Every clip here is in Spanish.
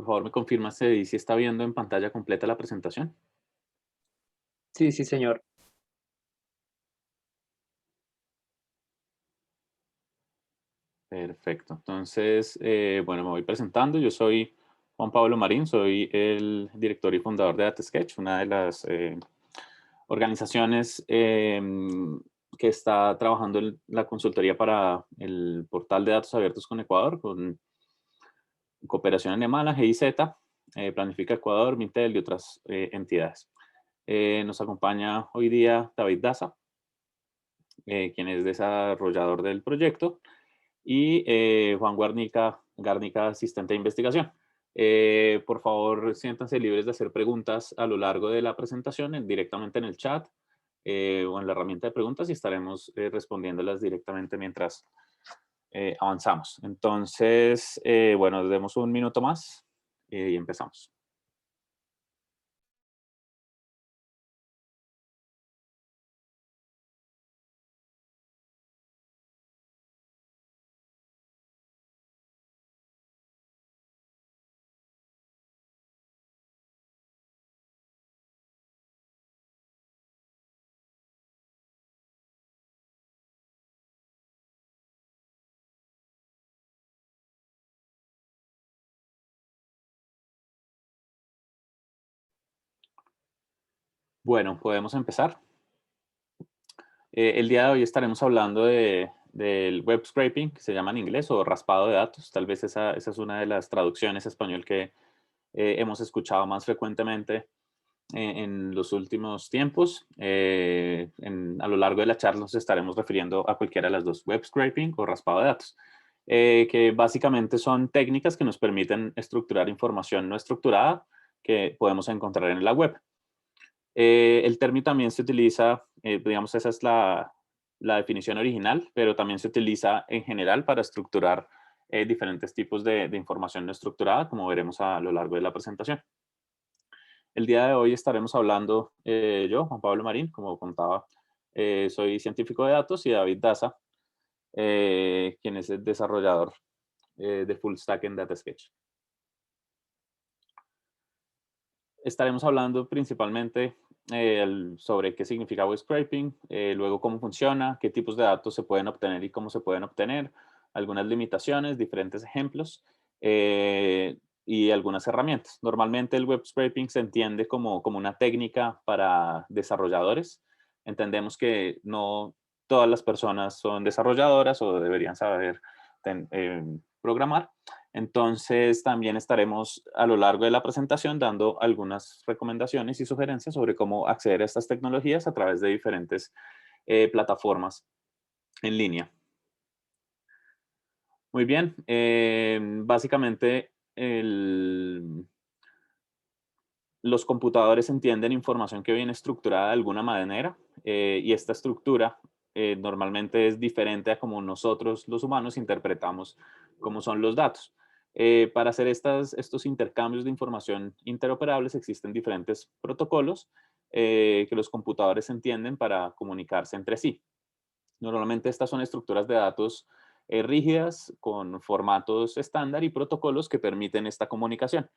Por favor, me confirma si está viendo en pantalla completa la presentación. Sí, sí, señor. Perfecto. Entonces, bueno, me voy presentando. Yo soy Juan Pablo Marín, soy el director y fundador de DataSketch, una de las organizaciones que está trabajando en la consultoría para el portal de datos abiertos con Ecuador, con cooperación en Emala, GIZ, Planifica Ecuador, Mintel y otras entidades. Nos acompaña hoy día David Daza, quien es desarrollador del proyecto, y Juan Garnica, asistente de investigación. Por favor, siéntanse libres de hacer preguntas a lo largo de la presentación, directamente en el chat o en la herramienta de preguntas, y estaremos respondiéndolas directamente mientras avanzamos. Entonces, bueno, demos un minuto más y empezamos. Bueno, podemos empezar. El día de hoy estaremos hablando del web scraping, que se llama en inglés, o raspado de datos. Tal vez esa es una de las traducciones español que hemos escuchado más frecuentemente en los últimos tiempos. A lo largo de la charla nos estaremos refiriendo a cualquiera de las dos, web scraping o raspado de datos, que básicamente son técnicas que nos permiten estructurar información no estructurada que podemos encontrar en la web. El término también se utiliza, digamos, esa es la definición original, pero también se utiliza en general para estructurar diferentes tipos de información no estructurada, como veremos a lo largo de la presentación. El día de hoy estaremos hablando, yo, Juan Pablo Marín, como contaba, soy científico de datos, y David Daza, quien es el desarrollador de Full Stack en DataSketch. Estaremos hablando principalmente sobre qué significa web scraping, luego cómo funciona, qué tipos de datos se pueden obtener y cómo se pueden obtener, algunas limitaciones, diferentes ejemplos y algunas herramientas. Normalmente el web scraping se entiende como una técnica para desarrolladores. Entendemos que no todas las personas son desarrolladoras o deberían saber programar. Entonces, también estaremos a lo largo de la presentación dando algunas recomendaciones y sugerencias sobre cómo acceder a estas tecnologías a través de diferentes plataformas en línea. Muy bien, básicamente los computadores entienden información que viene estructurada de alguna manera y esta estructura normalmente es diferente a como nosotros los humanos interpretamos cómo son los datos. Para hacer estos intercambios de información interoperables existen diferentes protocolos que los computadores entienden para comunicarse entre sí. Normalmente estas son estructuras de datos rígidas con formatos estándar y protocolos que permiten esta comunicación.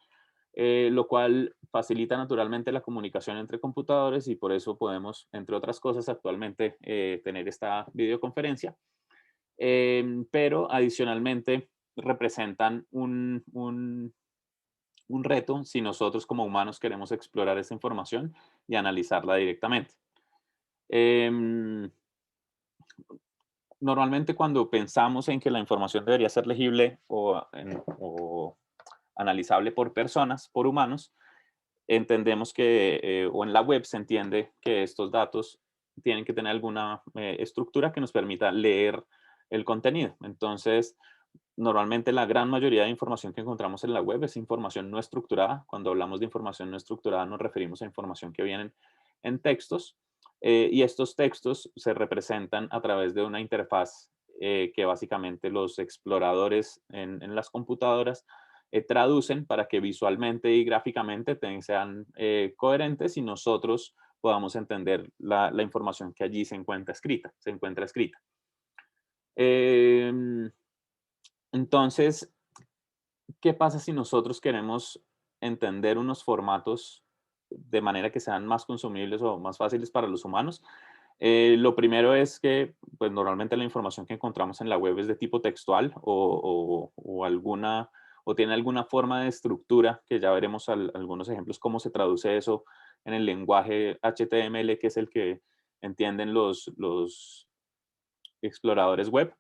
Lo cual facilita naturalmente la comunicación entre computadores, y por eso podemos, entre otras cosas, actualmente tener esta videoconferencia. Pero adicionalmente representan un reto si nosotros como humanos queremos explorar esta información y analizarla directamente. Em, Normalmente cuando pensamos en que la información debería ser legible o analizable por personas, por humanos, entendemos que, o en la web se entiende que estos datos tienen que tener alguna estructura que nos permita leer el contenido. Entonces, normalmente la gran mayoría de información que encontramos en la web es información no estructurada. Cuando hablamos de información no estructurada nos referimos a información que vienen en textos y estos textos se representan a través de una interfaz que básicamente los exploradores en las computadoras traducen para que visualmente y gráficamente sean coherentes y nosotros podamos entender la información que allí se encuentra escrita. Entonces, ¿Qué pasa si nosotros queremos entender unos formatos de manera que sean más consumibles o más fáciles para los humanos? Lo primero es que, pues, normalmente la información que encontramos en la web es de tipo textual o alguna o tiene alguna forma de estructura, que ya veremos algunos ejemplos cómo se traduce eso en el lenguaje HTML, que es el que entienden los exploradores web,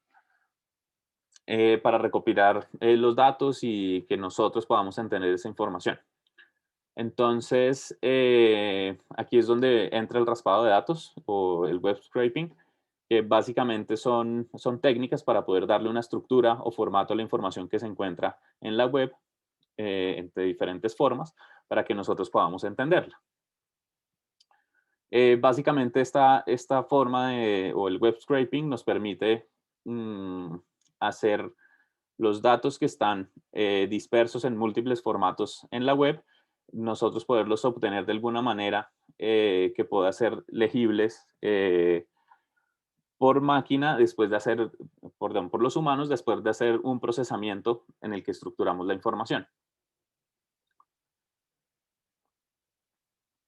para recopilar los datos y que nosotros podamos entender esa información. Entonces, aquí es donde entra el raspado de datos o el web scraping, que básicamente son técnicas para poder darle una estructura o formato a la información que se encuentra en la web, de diferentes formas para que nosotros podamos entenderla. Básicamente esta forma o el web scraping nos permite mm, hacer los datos que están dispersos en múltiples formatos en la web, nosotros poderlos obtener de alguna manera que pueda ser legibles por máquina después de hacer, perdón, por los humanos después de hacer un procesamiento en el que estructuramos la información.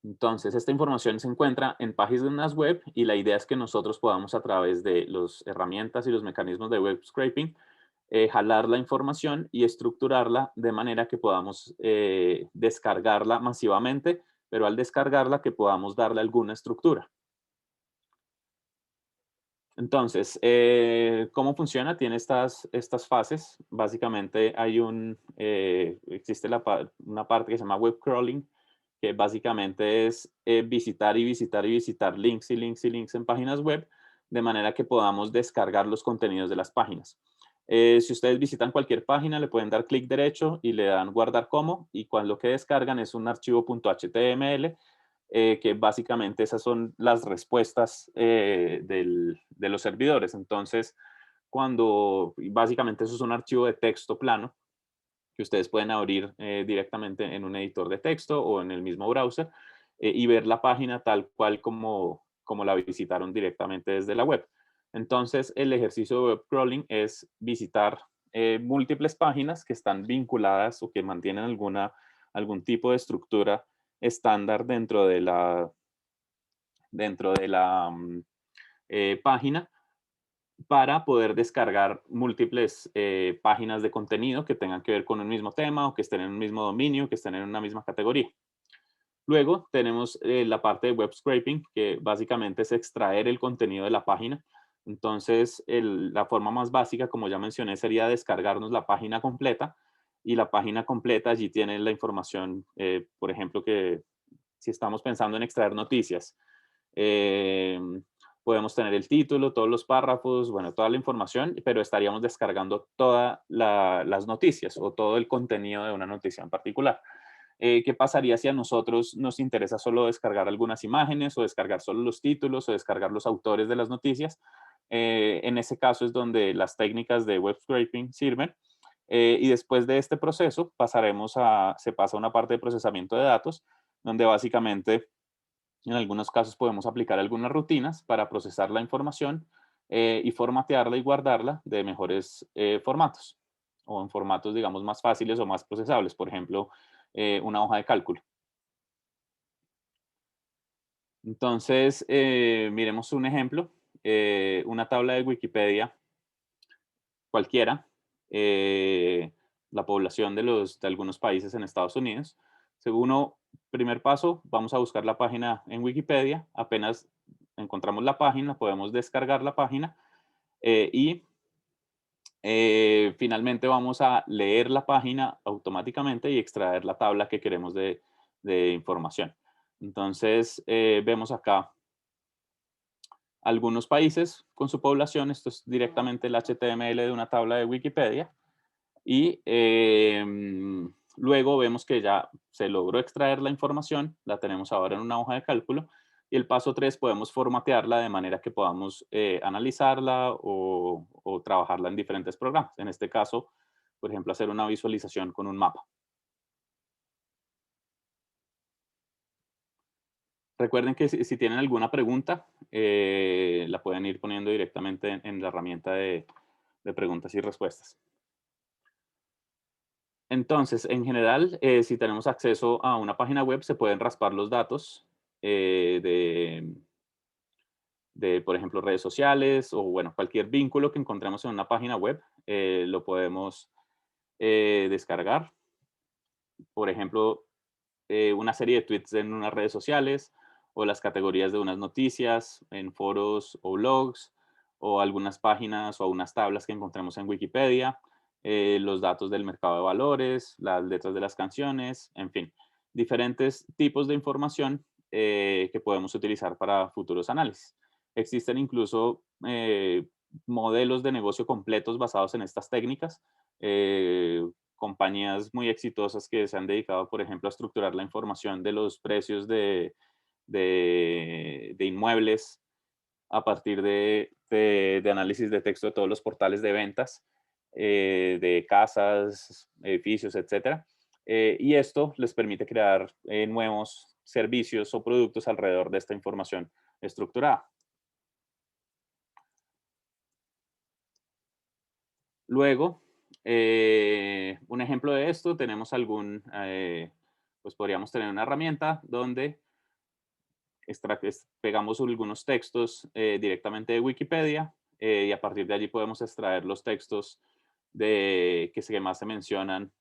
Entonces, esta información se encuentra en páginas web y la idea es que nosotros podamos a través de las herramientas y los mecanismos de web scraping jalar la información y estructurarla de manera que podamos descargarla masivamente, pero al descargarla que podamos darle alguna estructura. Entonces, ¿cómo funciona? Tiene estas fases. Básicamente existe una parte que se llama web crawling, que básicamente es visitar y visitar y visitar links y links y links en páginas web, de manera que podamos descargar los contenidos de las páginas. Si ustedes visitan cualquier página, le pueden dar clic derecho y le dan guardar como, y cuando lo que descargan es un archivo .html, que básicamente esas son las respuestas de los servidores. Entonces, básicamente eso es un archivo de texto plano que ustedes pueden abrir directamente en un editor de texto o en el mismo browser y ver la página tal cual como la visitaron directamente desde la web. Entonces, el ejercicio de web crawling es visitar múltiples páginas que están vinculadas o que mantienen algún tipo de estructura estándar dentro de la página para poder descargar múltiples páginas de contenido que tengan que ver con un mismo tema o que estén en un mismo dominio, que estén en una misma categoría. Luego tenemos la parte de web scraping, que básicamente es extraer el contenido de la página. Entonces, la forma más básica, como ya mencioné, sería descargarnos la página completa y la página completa allí tiene la información, por ejemplo, que si estamos pensando en extraer noticias, eh, podemos tener el título, todos los párrafos, bueno, toda la información, pero estaríamos descargando todas las noticias o todo el contenido de una noticia en particular. ¿Qué pasaría si a nosotros nos interesa solo descargar algunas imágenes o descargar solo los títulos o descargar los autores de las noticias? En ese caso es donde las técnicas de web scraping sirven. Y después de este proceso se pasa a una parte de procesamiento de datos, donde básicamente en algunos casos podemos aplicar algunas rutinas para procesar la información y formatearla y guardarla de mejores formatos o en formatos, digamos, más fáciles o más procesables. Por ejemplo, una hoja de cálculo. Entonces, miremos un ejemplo, una tabla de Wikipedia cualquiera, la población de algunos países en Estados Unidos. Primer paso, vamos a buscar la página en Wikipedia. Apenas encontramos la página, podemos descargar la página y finalmente vamos a leer la página automáticamente y extraer la tabla que queremos de información. Entonces, vemos acá algunos países con su población. Esto es directamente el HTML de una tabla de Wikipedia. Y luego vemos que ya se logró extraer la información, la tenemos ahora en una hoja de cálculo. Y el paso 3 podemos formatearla de manera que podamos analizarla o trabajarla en diferentes programas. En este caso, por ejemplo, hacer una visualización con un mapa. Recuerden que si tienen alguna pregunta, la pueden ir poniendo directamente en la herramienta de preguntas y respuestas. Entonces, en general, si tenemos acceso a una página web, se pueden raspar los datos de, por ejemplo, redes sociales o, bueno, cualquier vínculo que encontremos en una página web, lo podemos descargar. Por ejemplo, una serie de tweets en unas redes sociales o las categorías de unas noticias en foros o blogs o algunas páginas o unas tablas que encontremos en Wikipedia, los datos del mercado de valores, las letras de las canciones, en fin, diferentes tipos de información que podemos utilizar para futuros análisis. Existen incluso modelos de negocio completos basados en estas técnicas. Compañías muy exitosas que se han dedicado, por ejemplo, a estructurar la información de los precios de inmuebles a partir de análisis de texto de todos los portales de ventas, de casas, edificios, etcétera. Y esto les permite crear nuevos servicios o productos alrededor de esta información estructurada. Luego, un ejemplo de esto, tenemos pues podríamos tener una herramienta donde pegamos algunos textos directamente de Wikipedia y a partir de allí podemos extraer los textos que más se mencionan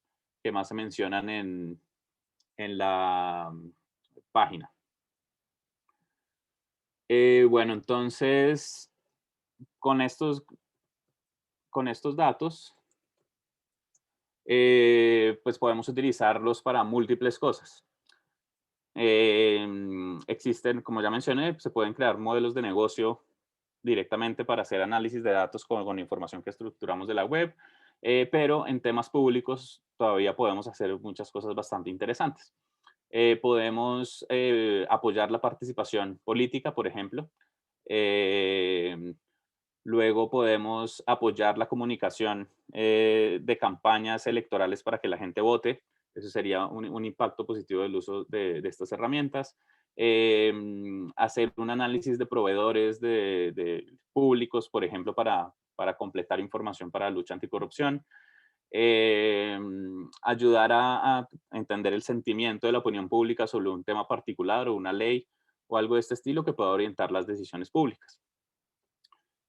en la página. Bueno, entonces, con estos, con estos datos, pues podemos utilizarlos para múltiples cosas. Existen, como ya mencioné, se pueden crear modelos de negocio directamente para hacer análisis de datos con información que estructuramos de la web, pero en temas públicos todavía podemos hacer muchas cosas bastante interesantes. Podemos apoyar la participación política, por ejemplo. Eh, Luego podemos apoyar la comunicación de campañas electorales para que la gente vote. Eso sería un impacto positivo del uso de estas herramientas. Hacer un análisis de proveedores de públicos, por ejemplo, para completar información para la lucha anticorrupción. Ayudar a entender el sentimiento de la opinión pública sobre un tema particular o una ley o algo de este estilo que pueda orientar las decisiones públicas.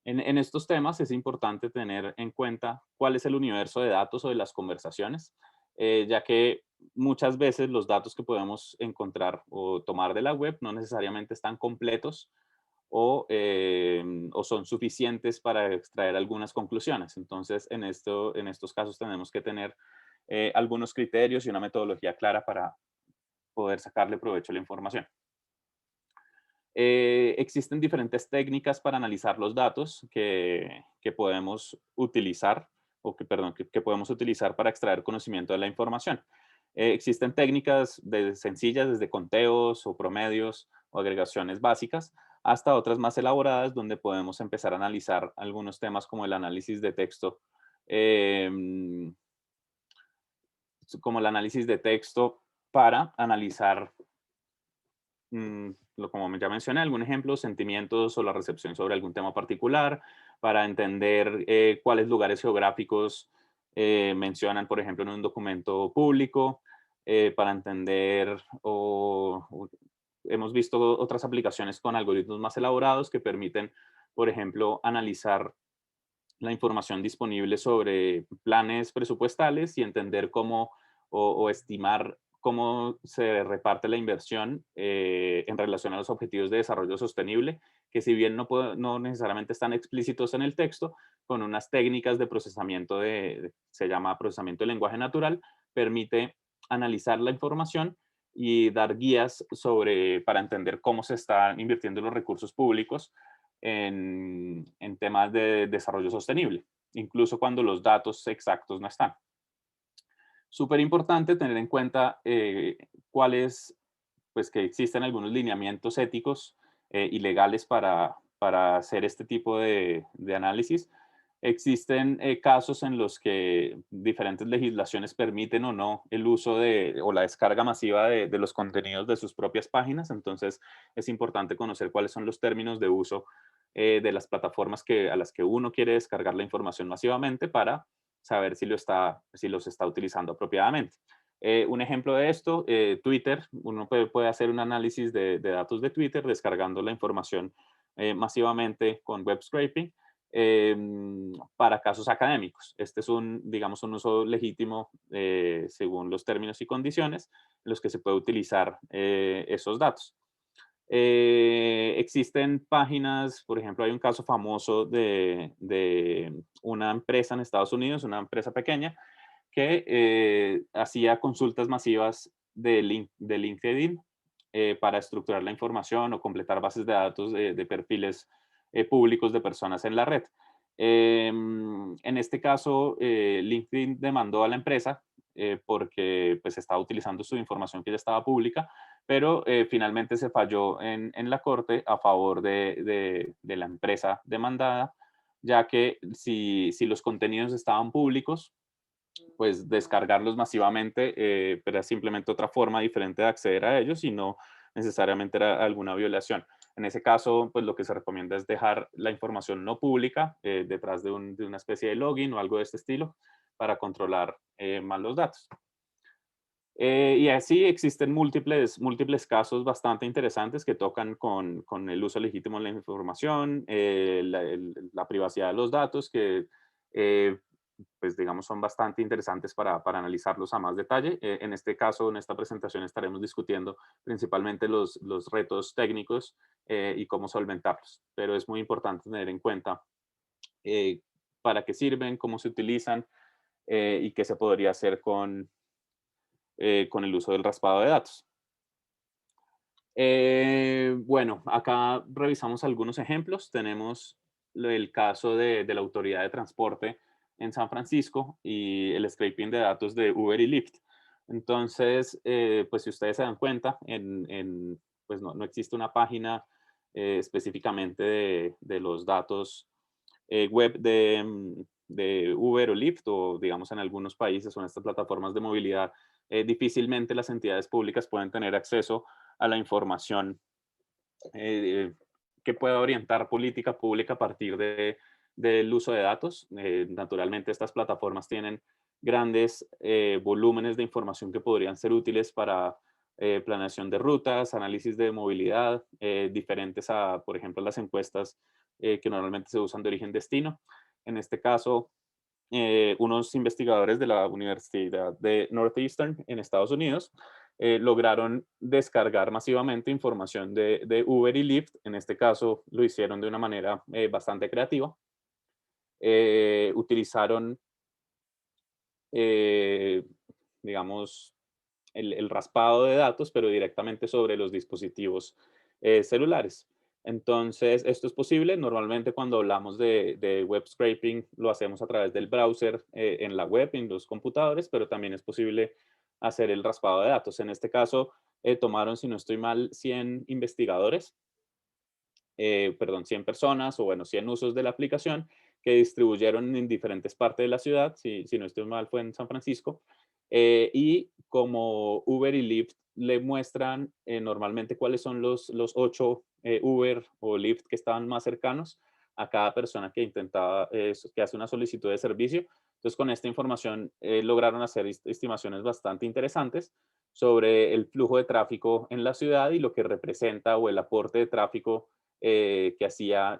En estos temas es importante tener en cuenta cuál es el universo de datos o de las conversaciones, ya que muchas veces los datos que podemos encontrar o tomar de la web no necesariamente están completos o son suficientes para extraer algunas conclusiones. Entonces, en estos casos tenemos que tener algunos criterios y una metodología clara para poder sacarle provecho a la información. Existen diferentes técnicas para analizar los datos que podemos utilizar, perdón, que podemos utilizar para extraer conocimiento de la información. Existen técnicas sencillas, desde conteos o promedios o agregaciones básicas, hasta otras más elaboradas, donde podemos empezar a analizar algunos temas como el análisis de texto, em, para analizar como ya mencioné, algún ejemplo, sentimientos o la recepción sobre algún tema particular, para entender cuáles lugares geográficos mencionan, por ejemplo, en un documento público, para entender hemos visto otras aplicaciones con algoritmos más elaborados que permiten, por ejemplo, analizar la información disponible sobre planes presupuestales y entender cómo o estimar cómo se reparte la inversión en relación a los objetivos de desarrollo sostenible, que si bien no necesariamente están explícitos en el texto, con unas técnicas de procesamiento se llama procesamiento de lenguaje natural, permite analizar la información y dar guías para entender cómo se están invirtiendo los recursos públicos en temas de desarrollo sostenible, incluso cuando los datos exactos no están. Súper importante tener en cuenta pues que existen algunos lineamientos éticos y legales para hacer este tipo de análisis. Existen casos en los que diferentes legislaciones permiten o no el uso o la descarga masiva de los contenidos de sus propias páginas. Entonces, es importante conocer cuáles son los términos de uso de las plataformas a las que uno quiere descargar la información masivamente para saber si los está utilizando apropiadamente. Un ejemplo de esto, Twitter, uno puede hacer un análisis de datos de Twitter descargando la información masivamente con web scraping para casos académicos. Este es digamos, un uso legítimo según los términos y condiciones en los que se puede utilizar esos datos. Existen páginas, por ejemplo, hay un caso famoso de una empresa en Estados Unidos, una empresa pequeña, que hacía consultas masivas de LinkedIn para estructurar la información o completar bases de datos de perfiles públicos de personas en la red. En este caso, LinkedIn demandó a la empresa porque pues, estaba utilizando su información que ya estaba pública, pero finalmente se falló en la corte a favor de la empresa demandada, ya que si los contenidos estaban públicos, pues descargarlos masivamente, pero era simplemente otra forma diferente de acceder a ellos y no necesariamente era alguna violación. En ese caso, pues lo que se recomienda es dejar la información no pública detrás de una especie de login o algo de este estilo para controlar más los datos. Y así existen múltiples casos bastante interesantes que tocan con el uso legítimo de la información, la privacidad de los datos, que eh, pues digamos son bastante interesantes para analizarlos a más detalle. En este caso, en esta presentación estaremos discutiendo principalmente los retos técnicos y cómo solventarlos, pero es muy importante tener en cuenta eh, para qué sirven, cómo se utilizan y qué se podría hacer con el uso del raspado de datos. Bueno, acá revisamos algunos ejemplos. Tenemos el caso de la Autoridad de Transporte en San Francisco y el scraping de datos de Uber y Lyft. Entonces, pues si ustedes se dan cuenta, pues no existe una página específicamente de los datos web de Uber o Lyft, o digamos en algunos países son estas plataformas de movilidad, difícilmente las entidades públicas pueden tener acceso a la información eh, que pueda orientar política pública a partir del uso de datos. Naturalmente, estas plataformas tienen grandes volúmenes de información que podrían ser útiles para planeación de rutas, análisis de movilidad, diferentes a, por ejemplo, las encuestas que normalmente se usan de origen-destino. En este caso, unos investigadores de la Universidad de Northeastern en Estados Unidos lograron descargar masivamente información de Uber y Lyft. En este caso lo hicieron de una manera bastante creativa. Utilizaron, eh, digamos, el raspado de datos, pero directamente sobre los dispositivos celulares. Entonces, esto es posible. Normalmente cuando hablamos de web scraping lo hacemos a través del browser en la web, en los computadores, pero también es posible hacer el raspado de datos. En este caso, tomaron, si no estoy mal, 100 investigadores, perdón, 100 personas o bueno, 100 usos de la aplicación que distribuyeron en diferentes partes de la ciudad, si no estoy mal fue en San Francisco, y como Uber y Lyft le muestran normalmente cuáles son los 8 Uber o Lyft que estaban más cercanos a cada persona que intentaba, que hace una solicitud de servicio. Entonces, con esta información lograron hacer estimaciones bastante interesantes sobre el flujo de tráfico en la ciudad y lo que representa o el aporte de tráfico que hacía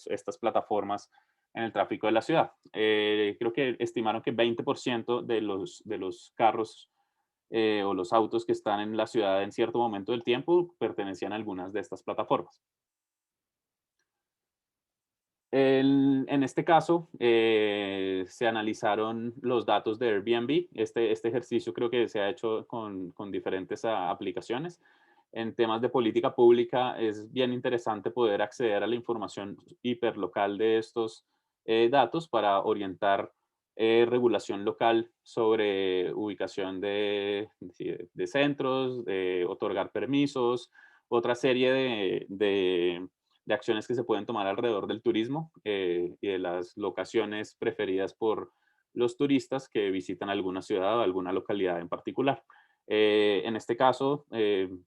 estas plataformas en el tráfico de la ciudad. Creo que estimaron que 20% de los carros o los autos que están en la ciudad en cierto momento del tiempo pertenecían a algunas de estas plataformas. En este caso, se analizaron los datos de Airbnb. Este ejercicio creo que se ha hecho con diferentes aplicaciones. En temas de política pública es bien interesante poder acceder a la información hiperlocal de estos datos para orientar regulación local sobre ubicación de centros, de otorgar permisos, otra serie de acciones que se pueden tomar alrededor del turismo y de las locaciones preferidas por los turistas que visitan alguna ciudad o alguna localidad en particular. En este caso,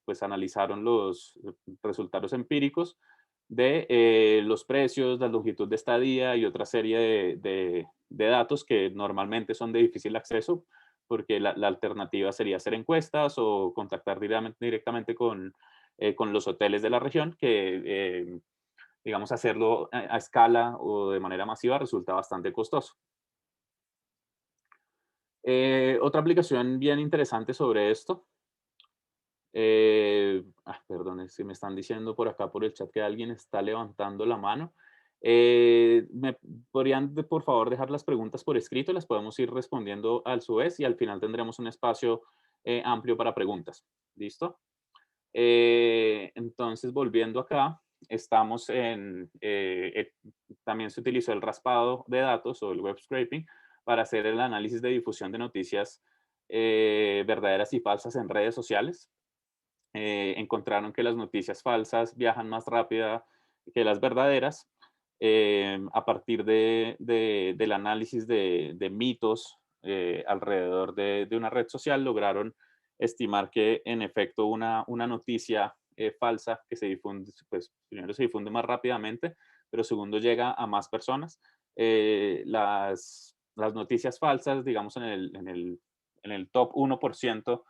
pues analizaron los resultados empíricos de los precios, la longitud de estadía y otra serie de datos que normalmente son de difícil acceso, porque la alternativa sería hacer encuestas o contactar directamente con los hoteles de la región, que digamos hacerlo a escala o de manera masiva resulta bastante costoso. Otra aplicación bien interesante sobre esto, perdón, es que me están diciendo por acá por el chat que alguien está levantando la mano. ¿Me podrían, por favor, dejar las preguntas por escrito? Las podemos ir respondiendo a su vez y al final tendremos un espacio amplio para preguntas. ¿Listo? Entonces, volviendo acá, estamos también se utilizó el raspado de datos o el web scraping para hacer el análisis de difusión de noticias verdaderas y falsas en redes sociales. Encontraron que las noticias falsas viajan más rápida que las verdaderas a partir del análisis de mitos alrededor de una red social. Lograron estimar que en efecto una noticia falsa que se difunde, pues primero se difunde más rápidamente, pero segundo llega a más personas. Las noticias falsas, digamos en el top 1%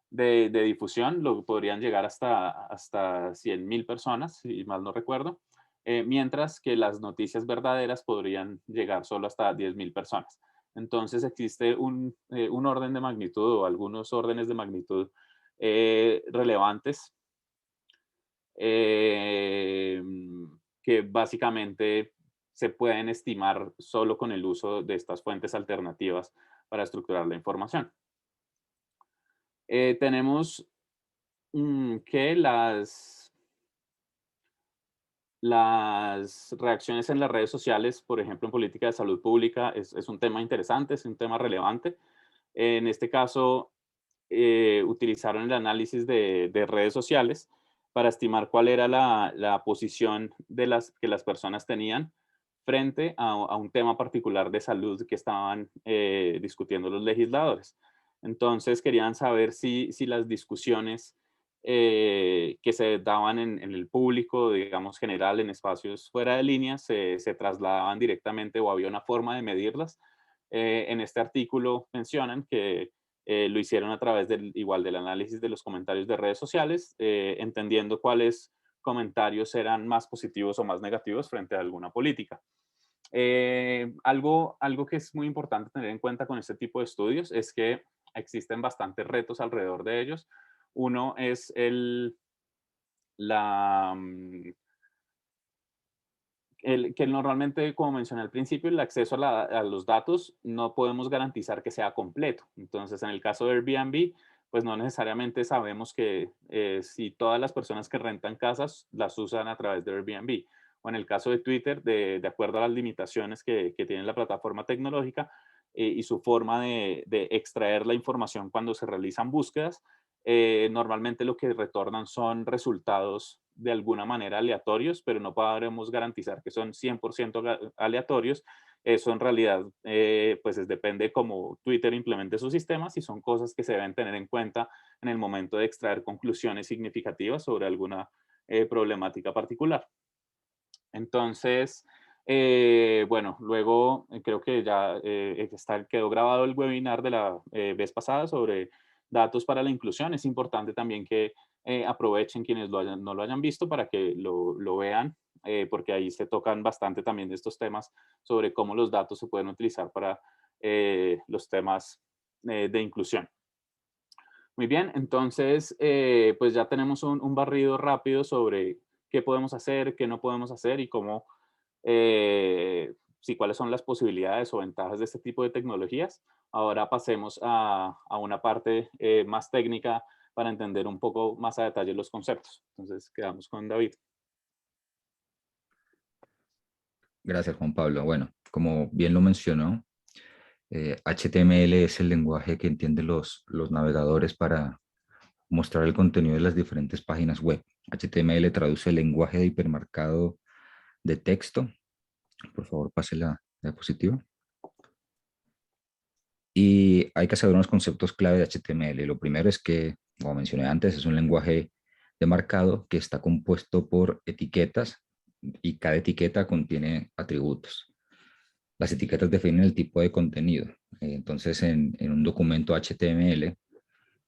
de difusión, lo podrían llegar hasta 100.000 personas, si mal no recuerdo, mientras que las noticias verdaderas podrían llegar solo hasta 10.000 personas. Entonces existe un orden de magnitud o algunos órdenes de magnitud relevantes eh, que básicamente se pueden estimar solo con el uso de estas fuentes alternativas para estructurar la información. Tenemos que las reacciones en las redes sociales, por ejemplo, en política de salud pública, es un tema interesante, es un tema relevante. En este caso, utilizaron el análisis de redes sociales para estimar cuál era la posición que las personas tenían frente a un tema particular de salud que estaban discutiendo los legisladores. Entonces, querían saber si las discusiones que se daban en el público, digamos, general, en espacios fuera de línea, se trasladaban directamente o había una forma de medirlas. En este artículo mencionan que lo hicieron a través del análisis de los comentarios de redes sociales, entendiendo cuáles comentarios eran más positivos o más negativos frente a alguna política. Algo que es muy importante tener en cuenta con este tipo de estudios es que existen bastantes retos alrededor de ellos. Uno es la, mm, que normalmente, como mencioné al principio, el acceso a los datos no podemos garantizar que sea completo. Entonces, en el caso de Airbnb, pues no necesariamente sabemos que si todas las personas que rentan casas las usan a través de Airbnb. O en el caso de Twitter, de acuerdo a las limitaciones que tiene la plataforma tecnológica y su forma de extraer la información cuando se realizan búsquedas, normalmente lo que retornan son resultados de alguna manera aleatorios, pero no podremos garantizar que son 100% aleatorios. Eso en realidad, pues depende cómo Twitter implemente sus sistemas y son cosas que se deben tener en cuenta en el momento de extraer conclusiones significativas sobre alguna problemática particular. Entonces, bueno, luego creo que ya quedó grabado el webinar de la vez pasada sobre datos para la inclusión. Es importante también que aprovechen quienes no lo hayan visto para que lo vean, porque ahí se tocan bastante también de estos temas sobre cómo los datos se pueden utilizar para los temas de inclusión. Muy bien, entonces, pues ya tenemos un barrido rápido sobre qué podemos hacer, qué no podemos hacer y cómo, sí, cuáles son las posibilidades o ventajas de este tipo de tecnologías. Ahora pasemos a una parte más técnica para entender un poco más a detalle los conceptos. Entonces, quedamos con David. Gracias, Juan Pablo. Bueno, como bien lo mencionó, HTML es el lenguaje que entienden los navegadores para mostrar el contenido de las diferentes páginas web. HTML traduce el lenguaje de hipermarcado de texto. Por favor, pase la diapositiva. Y hay que saber unos conceptos clave de HTML. Lo primero es que, como mencioné antes, es un lenguaje de marcado que está compuesto por etiquetas y cada etiqueta contiene atributos. Las etiquetas definen el tipo de contenido. Entonces, en un documento HTML,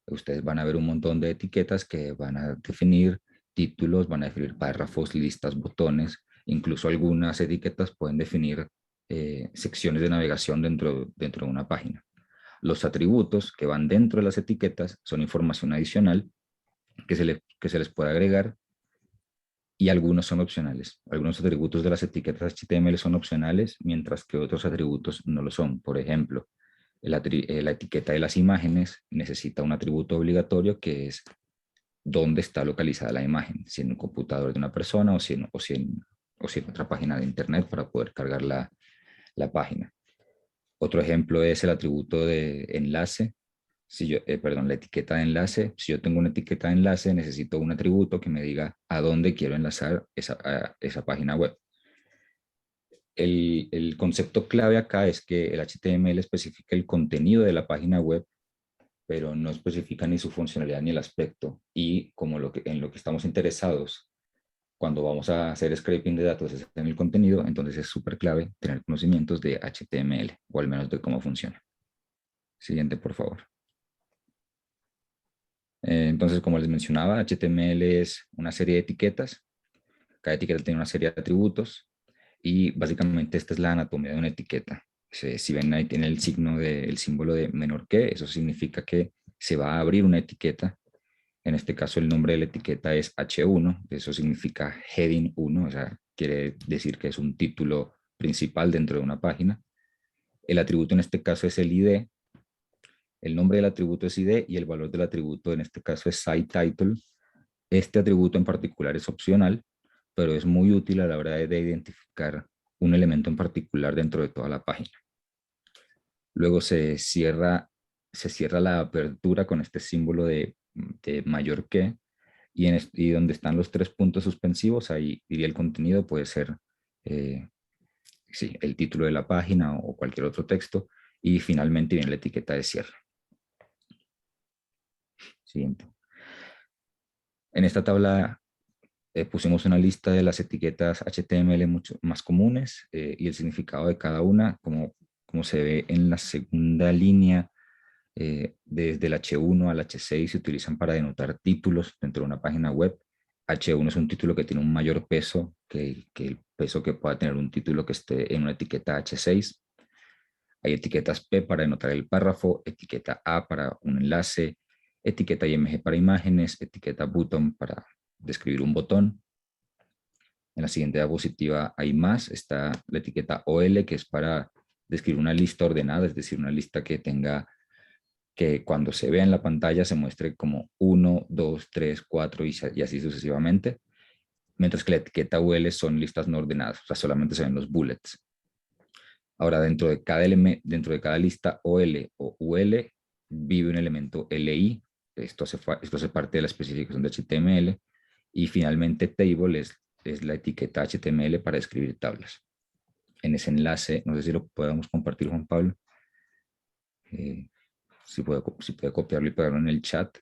ustedes van a ver un montón de etiquetas que van a definir títulos, van a definir párrafos, listas, botones. Incluso algunas etiquetas pueden definir secciones de navegación dentro de una página. Los atributos que van dentro de las etiquetas son información adicional que se les puede agregar, y algunos son opcionales. Algunos atributos de las etiquetas HTML son opcionales, mientras que otros atributos no lo son. Por ejemplo, la etiqueta de las imágenes necesita un atributo obligatorio que es dónde está localizada la imagen, si en un computador de una persona o si en otra página de internet para poder cargar la página. Otro ejemplo es el atributo de enlace. La etiqueta de enlace. Si yo tengo una etiqueta de enlace, necesito un atributo que me diga a dónde quiero enlazar esa página web. El concepto clave acá es que el HTML especifica el contenido de la página web, pero no especifica ni su funcionalidad ni el aspecto. Y como en lo que estamos interesados cuando vamos a hacer scraping de datos es en el contenido, entonces es súper clave tener conocimientos de HTML, o al menos de cómo funciona. Siguiente, por favor. Entonces, como les mencionaba, HTML es una serie de etiquetas. Cada etiqueta tiene una serie de atributos y básicamente esta es la anatomía de una etiqueta. Si ven ahí tiene el símbolo de menor que, eso significa que se va a abrir una etiqueta. En este caso el nombre de la etiqueta es H1, eso significa heading 1, o sea, quiere decir que es un título principal dentro de una página. El atributo en este caso es el ID. El nombre del atributo es ID y el valor del atributo en este caso es site title. Este atributo en particular es opcional, pero es muy útil a la hora de identificar un elemento en particular dentro de toda la página. Luego se cierra la apertura con este símbolo de mayor que, y donde están los 3 puntos suspensivos, ahí diría el contenido, puede ser el título de la página o cualquier otro texto, y finalmente viene la etiqueta de cierre. Siguiente. En esta tabla pusimos una lista de las etiquetas HTML mucho más comunes y el significado de cada una, como se ve en la segunda línea. Desde el H1 al H6 se utilizan para denotar títulos dentro de una página web. H1 es un título que tiene un mayor peso que el peso que pueda tener un título que esté en una etiqueta H6. Hay etiquetas P para denotar el párrafo, etiqueta A para un enlace, etiqueta IMG para imágenes, etiqueta button para describir un botón. En la siguiente diapositiva hay más, está la etiqueta OL, que es para describir una lista ordenada, es decir, una lista que cuando se vea en la pantalla se muestre como 1, 2, 3, 4 y así sucesivamente, mientras que la etiqueta UL son listas no ordenadas, o sea, solamente se ven los bullets. Ahora, dentro de cada lista OL o UL vive un elemento LI, esto hace parte de la especificación de HTML, y finalmente table es la etiqueta HTML para escribir tablas. En ese enlace, no sé si lo podemos compartir, Juan Pablo, si puede copiarlo y pegarlo en el chat.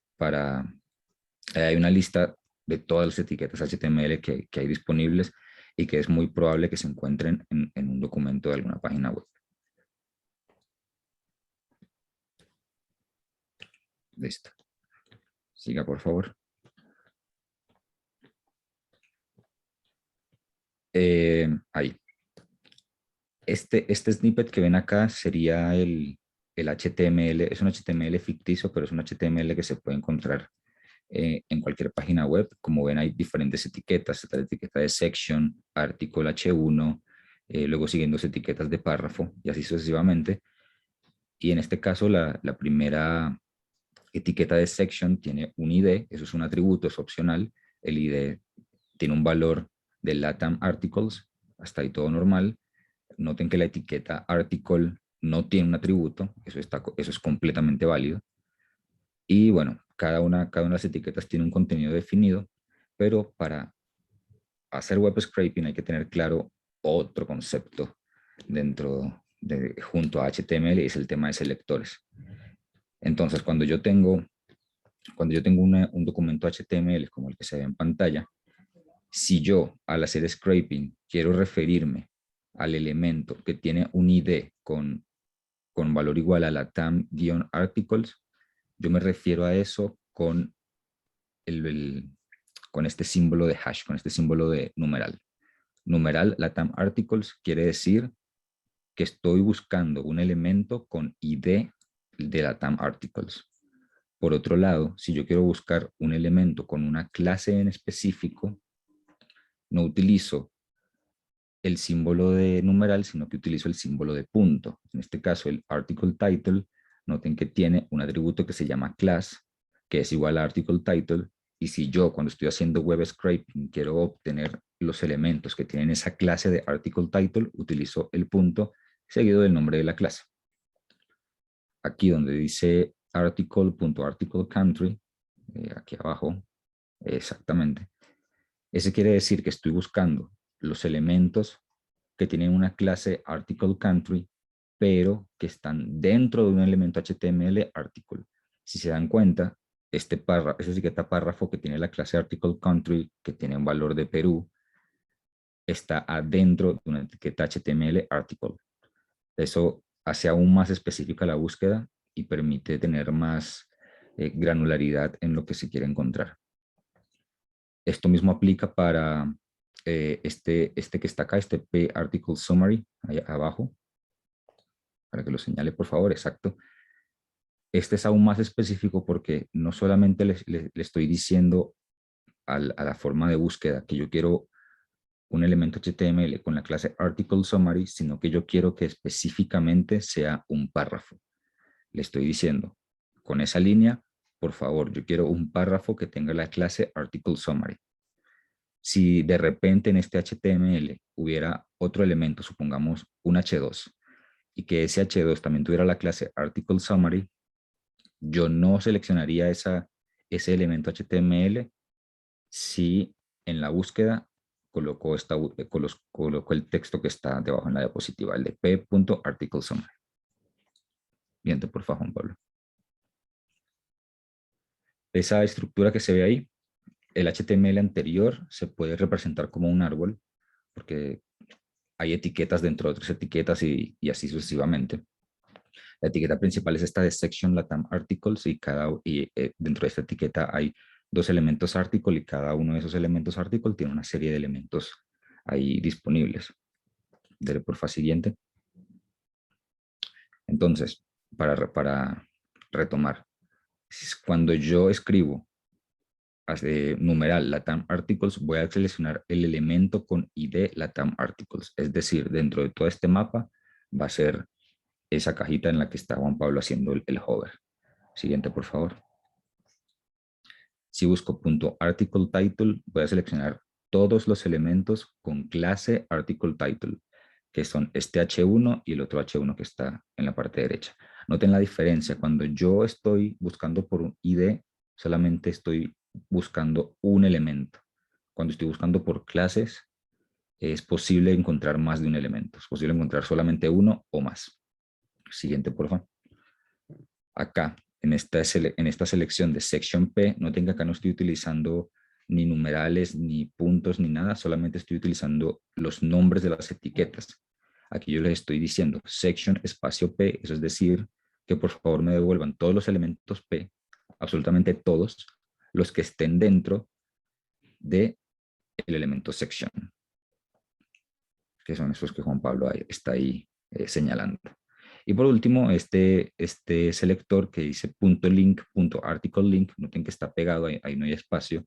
Hay una lista de todas las etiquetas HTML que hay disponibles y que es muy probable que se encuentren en un documento de alguna página web. Listo. Siga, por favor. Ahí. Este snippet que ven acá sería el HTML. Es un HTML ficticio, pero es un HTML que se puede encontrar en cualquier página web. Como ven, hay diferentes etiquetas. Está la etiqueta de section, article H1, luego siguiendo las etiquetas de párrafo y así sucesivamente. Y en este caso, la primera etiqueta de section tiene un ID, eso es un atributo, es opcional. El ID tiene un valor de LATAM articles, hasta ahí todo normal. Noten que la etiqueta article no tiene un atributo, eso es completamente válido. Y bueno, cada una de las etiquetas tiene un contenido definido, pero para hacer web scraping hay que tener claro otro concepto junto a HTML, y es el tema de selectores. Entonces, cuando yo tengo un documento HTML como el que se ve en pantalla, Si yo, al hacer scraping, quiero referirme al elemento que tiene un ID con valor igual a la tam-articles, yo me refiero a eso con, con este símbolo de hash, con este símbolo de numeral. Numeral latam articles quiere decir que estoy buscando un elemento con ID de latam articles. Por otro lado, si yo quiero buscar un elemento con una clase en específico, no utilizo el símbolo de numeral, sino que utilizo el símbolo de punto. En este caso, el article title, noten que tiene un atributo que se llama class, que es igual a article title, y si yo cuando estoy haciendo web scraping quiero obtener los elementos que tienen esa clase de article title, utilizo el punto seguido del nombre de la clase. Aquí donde dice article.article country, aquí abajo, exactamente. Ese quiere decir que estoy buscando los elementos que tienen una clase article country, pero que están dentro de un elemento HTML article. Si se dan cuenta, esa etiqueta párrafo que tiene la clase article country, que tiene un valor de Perú, está adentro de una etiqueta HTML article. Eso hace aún más específica la búsqueda y permite tener más granularidad en lo que se quiere encontrar. Esto mismo aplica para este que está acá, este P-Article Summary, ahí abajo, para que lo señale por favor, exacto. Este es aún más específico porque no solamente le estoy diciendo a la forma de búsqueda que yo quiero un elemento HTML con la clase Article Summary, sino que yo quiero que específicamente sea un párrafo. Le estoy diciendo, con esa línea, por favor, yo quiero un párrafo que tenga la clase Article Summary. Si de repente en este HTML hubiera otro elemento, supongamos un H2, y que ese H2 también tuviera la clase Article Summary, yo no seleccionaría ese elemento HTML si en la búsqueda colocó el texto que está debajo en la diapositiva, el de p.article summary. Bien, por favor, Juan Pablo. Esa estructura que se ve ahí, el HTML anterior se puede representar como un árbol, porque hay etiquetas dentro de otras etiquetas y así sucesivamente. La etiqueta principal es esta de section latam articles y dentro de esta etiqueta hay dos elementos article y cada uno de esos elementos article tiene una serie de elementos ahí disponibles. Dele por favor siguiente. Entonces, para retomar, cuando yo escribo numeral latam articles, voy a seleccionar el elemento con ID latam articles. Es decir, dentro de todo este mapa va a ser esa cajita en la que está Juan Pablo haciendo el hover. Siguiente, por favor. Si busco .article title, voy a seleccionar todos los elementos con clase article title, que son este H1 y el otro H1 que está en la parte derecha. Noten la diferencia. Cuando yo estoy buscando por un ID, solamente estoy buscando un elemento. Cuando estoy buscando por clases, es posible encontrar más de un elemento. Es posible encontrar solamente uno o más. Siguiente, por favor. Acá, en esta selección de Section P, noten que acá no estoy utilizando ni numerales, ni puntos, ni nada. Solamente estoy utilizando los nombres de las etiquetas. Aquí yo les estoy diciendo Section espacio P. Eso es decir, que por favor me devuelvan todos los elementos P, absolutamente todos, los que estén dentro del elemento Section, que son esos que Juan Pablo está ahí señalando. Y por último, este selector que dice .link, .article link, noten que está pegado, ahí no hay espacio,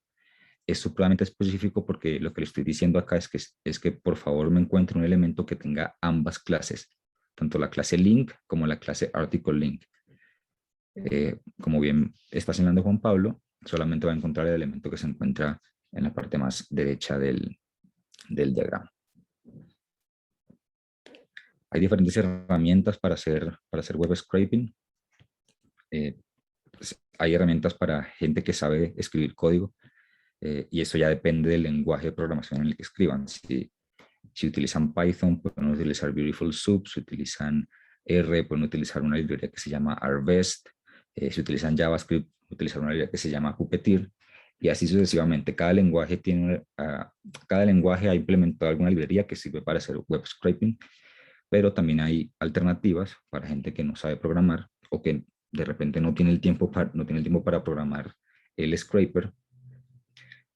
es supremamente específico porque lo que le estoy diciendo acá es que por favor me encuentre un elemento que tenga ambas clases, tanto la clase link como la clase article link. Como bien está señalando Juan Pablo, solamente va a encontrar el elemento que se encuentra en la parte más derecha del diagrama. Hay diferentes herramientas para hacer web scraping. Hay herramientas para gente que sabe escribir código y eso ya depende del lenguaje de programación en el que escriban. Si utilizan Python, pueden utilizar Beautiful Soup. Si utilizan R, pueden utilizar una librería que se llama Harvest. Si utilizan JavaScript, utilizar una librería que se llama Puppeteer. y así sucesivamente. Cada lenguaje ha implementado alguna librería que sirve para hacer web scraping, pero también hay alternativas para gente que no sabe programar o que de repente no tiene el tiempo para programar el scraper,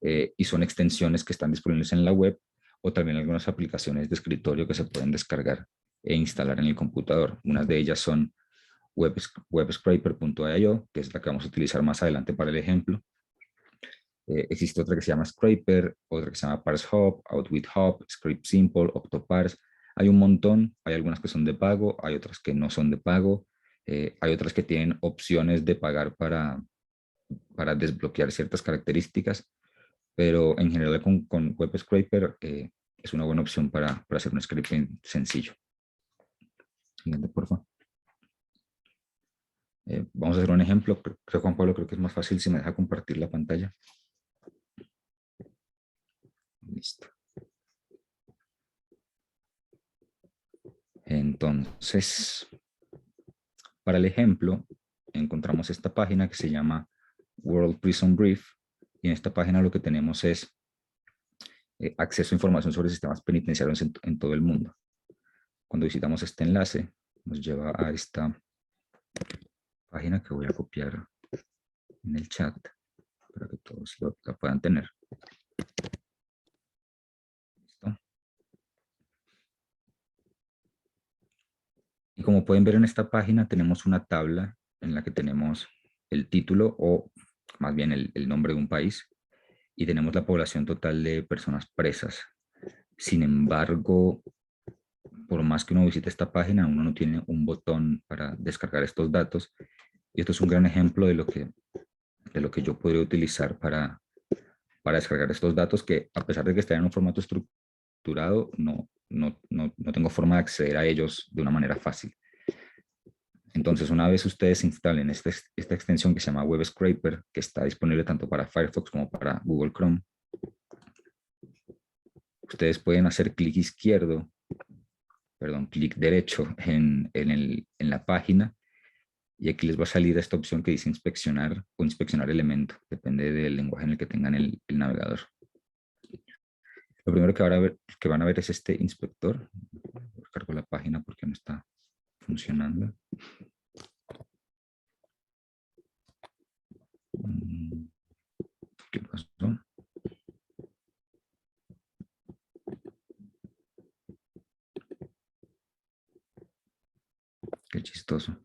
y son extensiones que están disponibles en la web o también algunas aplicaciones de escritorio que se pueden descargar e instalar en el computador. Unas de ellas son webscraper.io, que es la que vamos a utilizar más adelante para el ejemplo. Existe otra que se llama Scraper, otra que se llama ParseHub, OutWithHub, Script Simple, Octoparse. Hay un montón, hay algunas que son de pago, hay otras que no son de pago, hay otras que tienen opciones de pagar para desbloquear ciertas características, pero en general con Web Scraper es una buena opción para hacer un scripting sencillo. Siguiente, por favor. Vamos a hacer un ejemplo. Creo, Juan Pablo, creo que es más fácil si me deja compartir la pantalla. Listo. Entonces, para el ejemplo, encontramos esta página que se llama World Prison Brief, y en esta página lo que tenemos es acceso a información sobre sistemas penitenciarios en todo el mundo. Cuando visitamos este enlace, nos lleva a esta página que voy a copiar en el chat para que todos la puedan tener. ¿Listo? Y como pueden ver en esta página tenemos una tabla en la que tenemos el título, o más bien el nombre de un país, y tenemos la población total de personas presas. Sin embargo, por más que uno visite esta página, uno no tiene un botón para descargar estos datos, y esto es un gran ejemplo de lo que yo podría utilizar para descargar estos datos, que a pesar de que están en un formato estructurado, no tengo forma de acceder a ellos de una manera fácil. Entonces, una vez ustedes instalen esta extensión que se llama Web Scraper, que está disponible tanto para Firefox como para Google Chrome, ustedes pueden hacer clic derecho en la página, y aquí les va a salir esta opción que dice inspeccionar o inspeccionar elemento, depende del lenguaje en el que tengan el navegador. Lo primero que van a ver es este inspector. Cargo la página porque no está funcionando. ¿Qué pasó? Qué chistoso.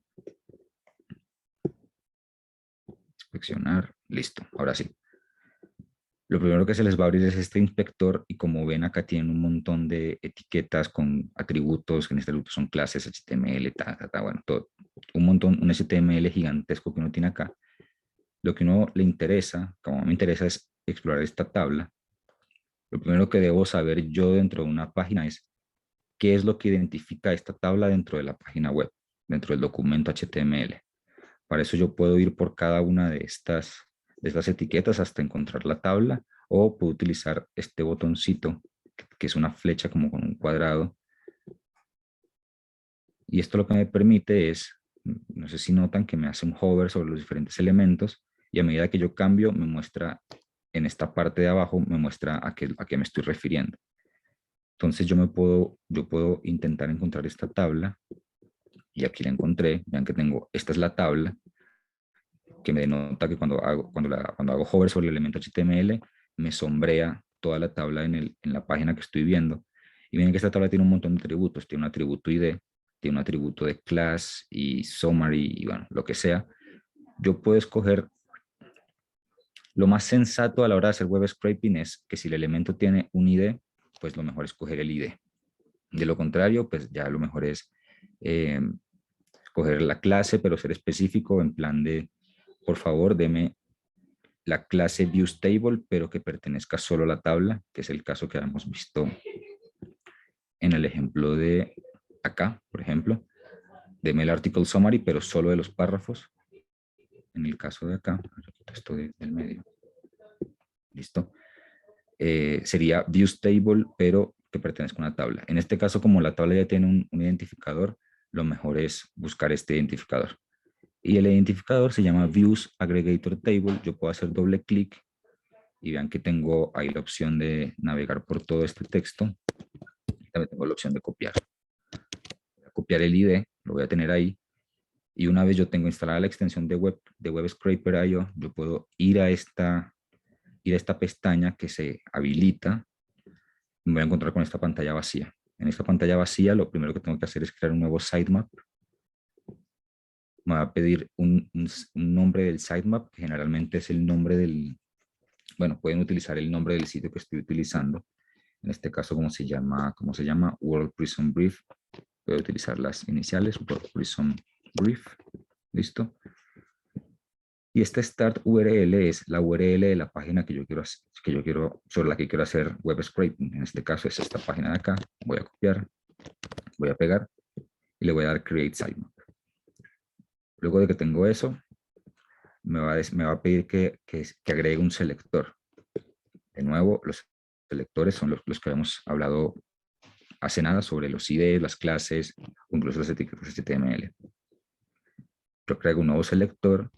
Inspeccionar. Listo. Ahora sí. Lo primero que se les va a abrir es este inspector, y como ven acá tienen un montón de etiquetas con atributos, que en este atributo son clases, HTML, bueno, todo. Un montón, un HTML gigantesco que uno tiene acá. Lo que uno le interesa, como me interesa, es explorar esta tabla. Lo primero que debo saber yo dentro de una página es qué es lo que identifica esta tabla dentro de la página web, dentro del documento HTML. Para eso yo puedo ir por cada una de estas etiquetas hasta encontrar la tabla, o puedo utilizar este botoncito que es una flecha como con un cuadrado, y esto lo que me permite es, no sé si notan que me hace un hover sobre los diferentes elementos, y a medida que yo cambio me muestra en esta parte de abajo, me muestra a qué me estoy refiriendo. Entonces yo puedo intentar encontrar esta tabla, y aquí la encontré. Vean que esta es la tabla, que me denota que cuando hago hover sobre el elemento HTML, me sombrea toda la tabla en la página que estoy viendo. Y ven que esta tabla tiene un montón de atributos. Tiene un atributo ID, tiene un atributo de class y summary, y bueno, lo que sea. Yo puedo escoger. Lo más sensato a la hora de hacer web scraping es que si el elemento tiene un ID, pues lo mejor es coger el ID. De lo contrario, pues ya lo mejor es coger la clase, pero ser específico en plan de, por favor, deme la clase ViewsTable, pero que pertenezca solo a la tabla, que es el caso que hemos visto en el ejemplo de acá, por ejemplo. Deme el article summary, pero solo de los párrafos. En el caso de acá, esto del medio. Listo. Sería ViewsTable, pero que pertenezca a una tabla. En este caso, como la tabla ya tiene un identificador, lo mejor es buscar este identificador. Y el identificador se llama Views Aggregator Table. Yo puedo hacer doble clic y vean que tengo ahí la opción de navegar por todo este texto. También tengo la opción de copiar. Voy a copiar el ID, lo voy a tener ahí. Y una vez yo tengo instalada la extensión de WebScraper.io, yo puedo ir a esta pestaña que se habilita. Me voy a encontrar con esta pantalla vacía. En esta pantalla vacía, lo primero que tengo que hacer es crear un nuevo sitemap. Me va a pedir un nombre del sitemap, que generalmente es el nombre del... Bueno, pueden utilizar el nombre del sitio que estoy utilizando. En este caso, ¿cómo se llama? World Prison Brief. Voy a utilizar las iniciales, World Prison Brief. ¿Listo? Y esta start URL es la URL de la página sobre la que quiero hacer web scraping. En este caso es esta página de acá. Voy a copiar, voy a pegar y le voy a dar Create Sitemap. Luego de que tengo eso, me va a pedir que agregue un selector. De nuevo, los selectores son los que habíamos hablado hace nada sobre los IDs, las clases, o incluso las etiquetas HTML. Yo agrego un nuevo selector.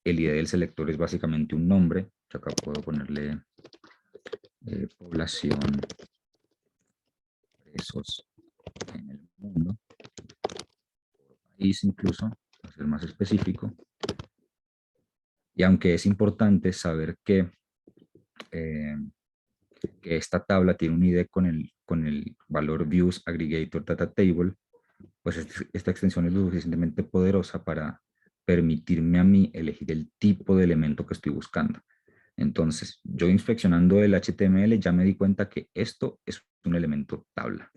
El ID del selector es básicamente un nombre. Yo acá puedo ponerle población presos en el mundo. País incluso, para ser más específico. Y aunque es importante saber que esta tabla tiene un ID con el valor Views Aggregator Data Table, pues esta extensión es lo suficientemente poderosa para permitirme a mí elegir el tipo de elemento que estoy buscando. Entonces, yo inspeccionando el HTML ya me di cuenta que esto es un elemento tabla.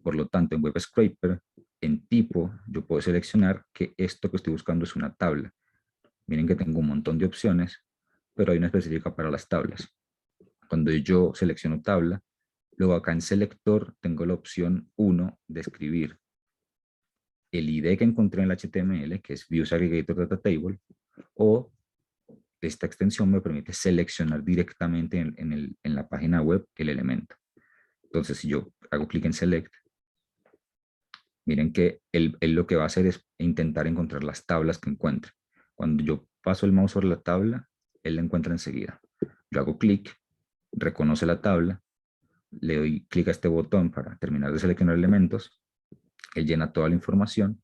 Por lo tanto, en WebScraper, en tipo, yo puedo seleccionar que esto que estoy buscando es una tabla. Miren que tengo un montón de opciones, pero hay una específica para las tablas. Cuando yo selecciono tabla, luego acá en selector tengo la opción 1 de escribir el ID que encontré en el HTML, que es Views Aggregator Data Table, o esta extensión me permite seleccionar directamente en la página web el elemento. Entonces, si yo hago clic en Select, miren que él lo que va a hacer es intentar encontrar las tablas que encuentre. Cuando yo paso el mouse sobre la tabla, él la encuentra enseguida. Yo hago clic, reconoce la tabla, le doy clic a este botón para terminar de seleccionar elementos, él llena toda la información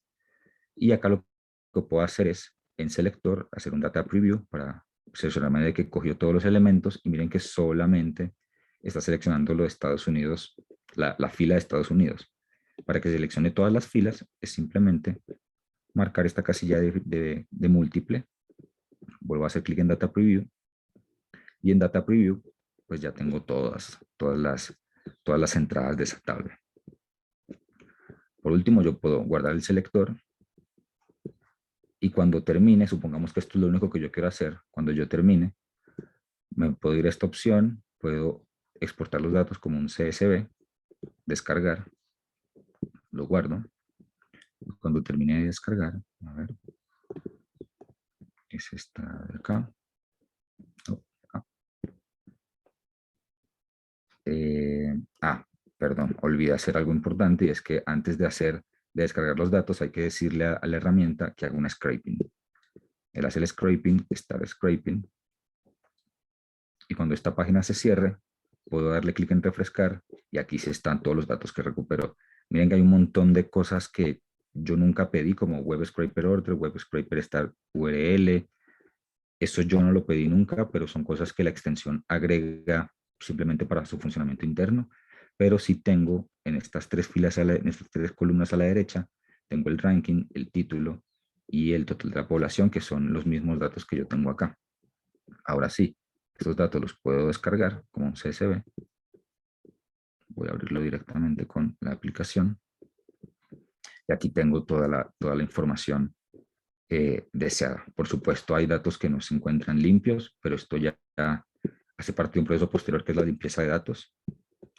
y acá lo que puedo hacer es en selector hacer un data preview para cerciorarme de que cogió todos los elementos y miren que solamente está seleccionando lo de Estados Unidos, la fila de Estados Unidos. Para que seleccione todas las filas es simplemente marcar esta casilla de múltiple, vuelvo a hacer clic en data preview y en data preview pues ya tengo todas las entradas de esa tabla. Por último, yo puedo guardar el selector y cuando termine, supongamos que esto es lo único que yo quiero hacer, cuando yo termine, me puedo ir a esta opción, puedo exportar los datos como un CSV, descargar, lo guardo. Cuando termine de descargar, a ver, es esta de acá. Perdón, olvidé hacer algo importante y es que antes de descargar los datos hay que decirle a la herramienta que haga un scraping. Él hace el scraping, start scraping, y cuando esta página se cierre, puedo darle clic en refrescar y aquí sí están todos los datos que recuperó. Miren que hay un montón de cosas que yo nunca pedí, como Web Scraper Order, Web Scraper Start URL. Eso yo no lo pedí nunca, pero son cosas que la extensión agrega simplemente para su funcionamiento interno. Pero sí tengo en estas tres columnas a la derecha, tengo el ranking, el título y el total de la población, que son los mismos datos que yo tengo acá. Ahora sí, estos datos los puedo descargar como un CSV. Voy a abrirlo directamente con la aplicación. Y aquí tengo toda la información deseada. Por supuesto, hay datos que no se encuentran limpios, pero esto ya hace parte de un proceso posterior que es la limpieza de datos.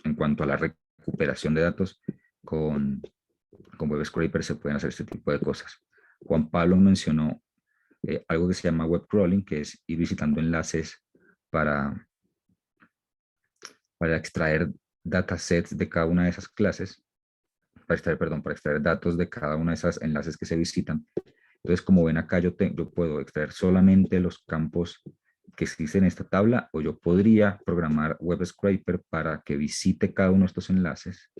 En cuanto a la recuperación de datos, con Web Scraper se pueden hacer este tipo de cosas. Juan Pablo mencionó algo que se llama web crawling, que es ir visitando enlaces para extraer datasets de cada una de esas clases, para extraer datos de cada una de esas enlaces que se visitan. Entonces, como ven acá, yo puedo extraer solamente los campos que existe en esta tabla, o yo podría programar Web Scraper para que visite cada uno de estos enlaces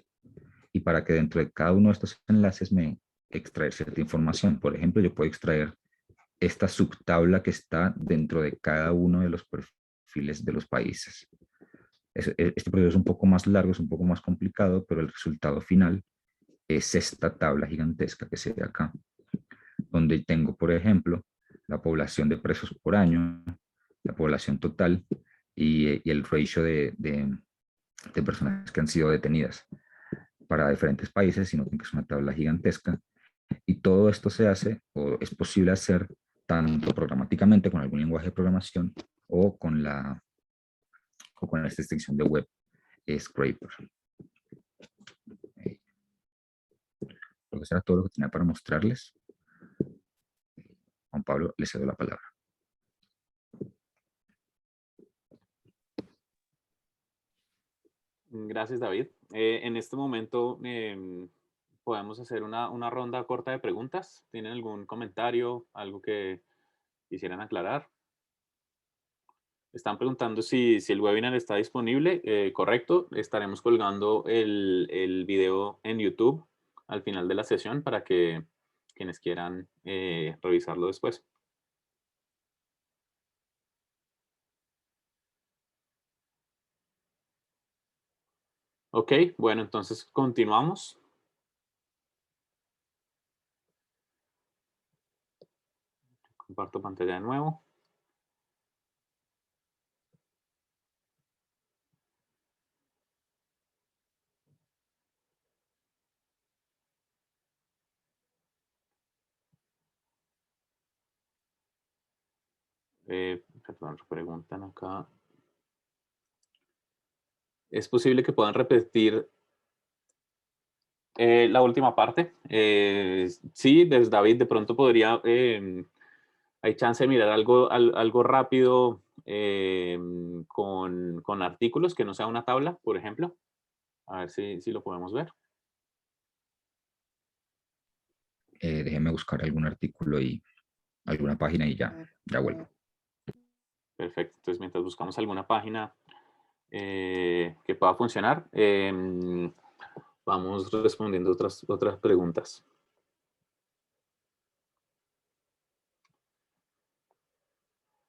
y para que dentro de cada uno de estos enlaces me extraer cierta información. Por ejemplo, yo puedo extraer esta subtabla que está dentro de cada uno de los perfiles de los países. Este proceso es un poco más largo, es un poco más complicado, pero el resultado final es esta tabla gigantesca que se ve acá, donde tengo, por ejemplo, la población de presos por año, la población total y el ratio de personas que han sido detenidas para diferentes países, sino que es una tabla gigantesca. Y todo esto se hace o es posible hacer tanto programáticamente con algún lenguaje de programación o con esta extensión de web scraper. Creo que será todo lo que tenía para mostrarles. Juan Pablo, le cedo la palabra. Gracias, David. En este momento podemos hacer una ronda corta de preguntas. ¿Tienen algún comentario, algo que quisieran aclarar? Están preguntando si el webinar está disponible. Correcto, estaremos colgando el video en YouTube al final de la sesión para que quienes quieran revisarlo después. Ok, bueno, entonces continuamos. Comparto pantalla de nuevo. Perdón, preguntan acá. ¿Es posible que puedan repetir la última parte? Sí, desde David, de pronto podría, hay chance de mirar algo rápido con artículos, que no sea una tabla, por ejemplo. A ver si lo podemos ver. Déjenme buscar algún artículo y alguna página y ya vuelvo. Perfecto, entonces mientras buscamos alguna página que pueda funcionar, vamos respondiendo otras preguntas.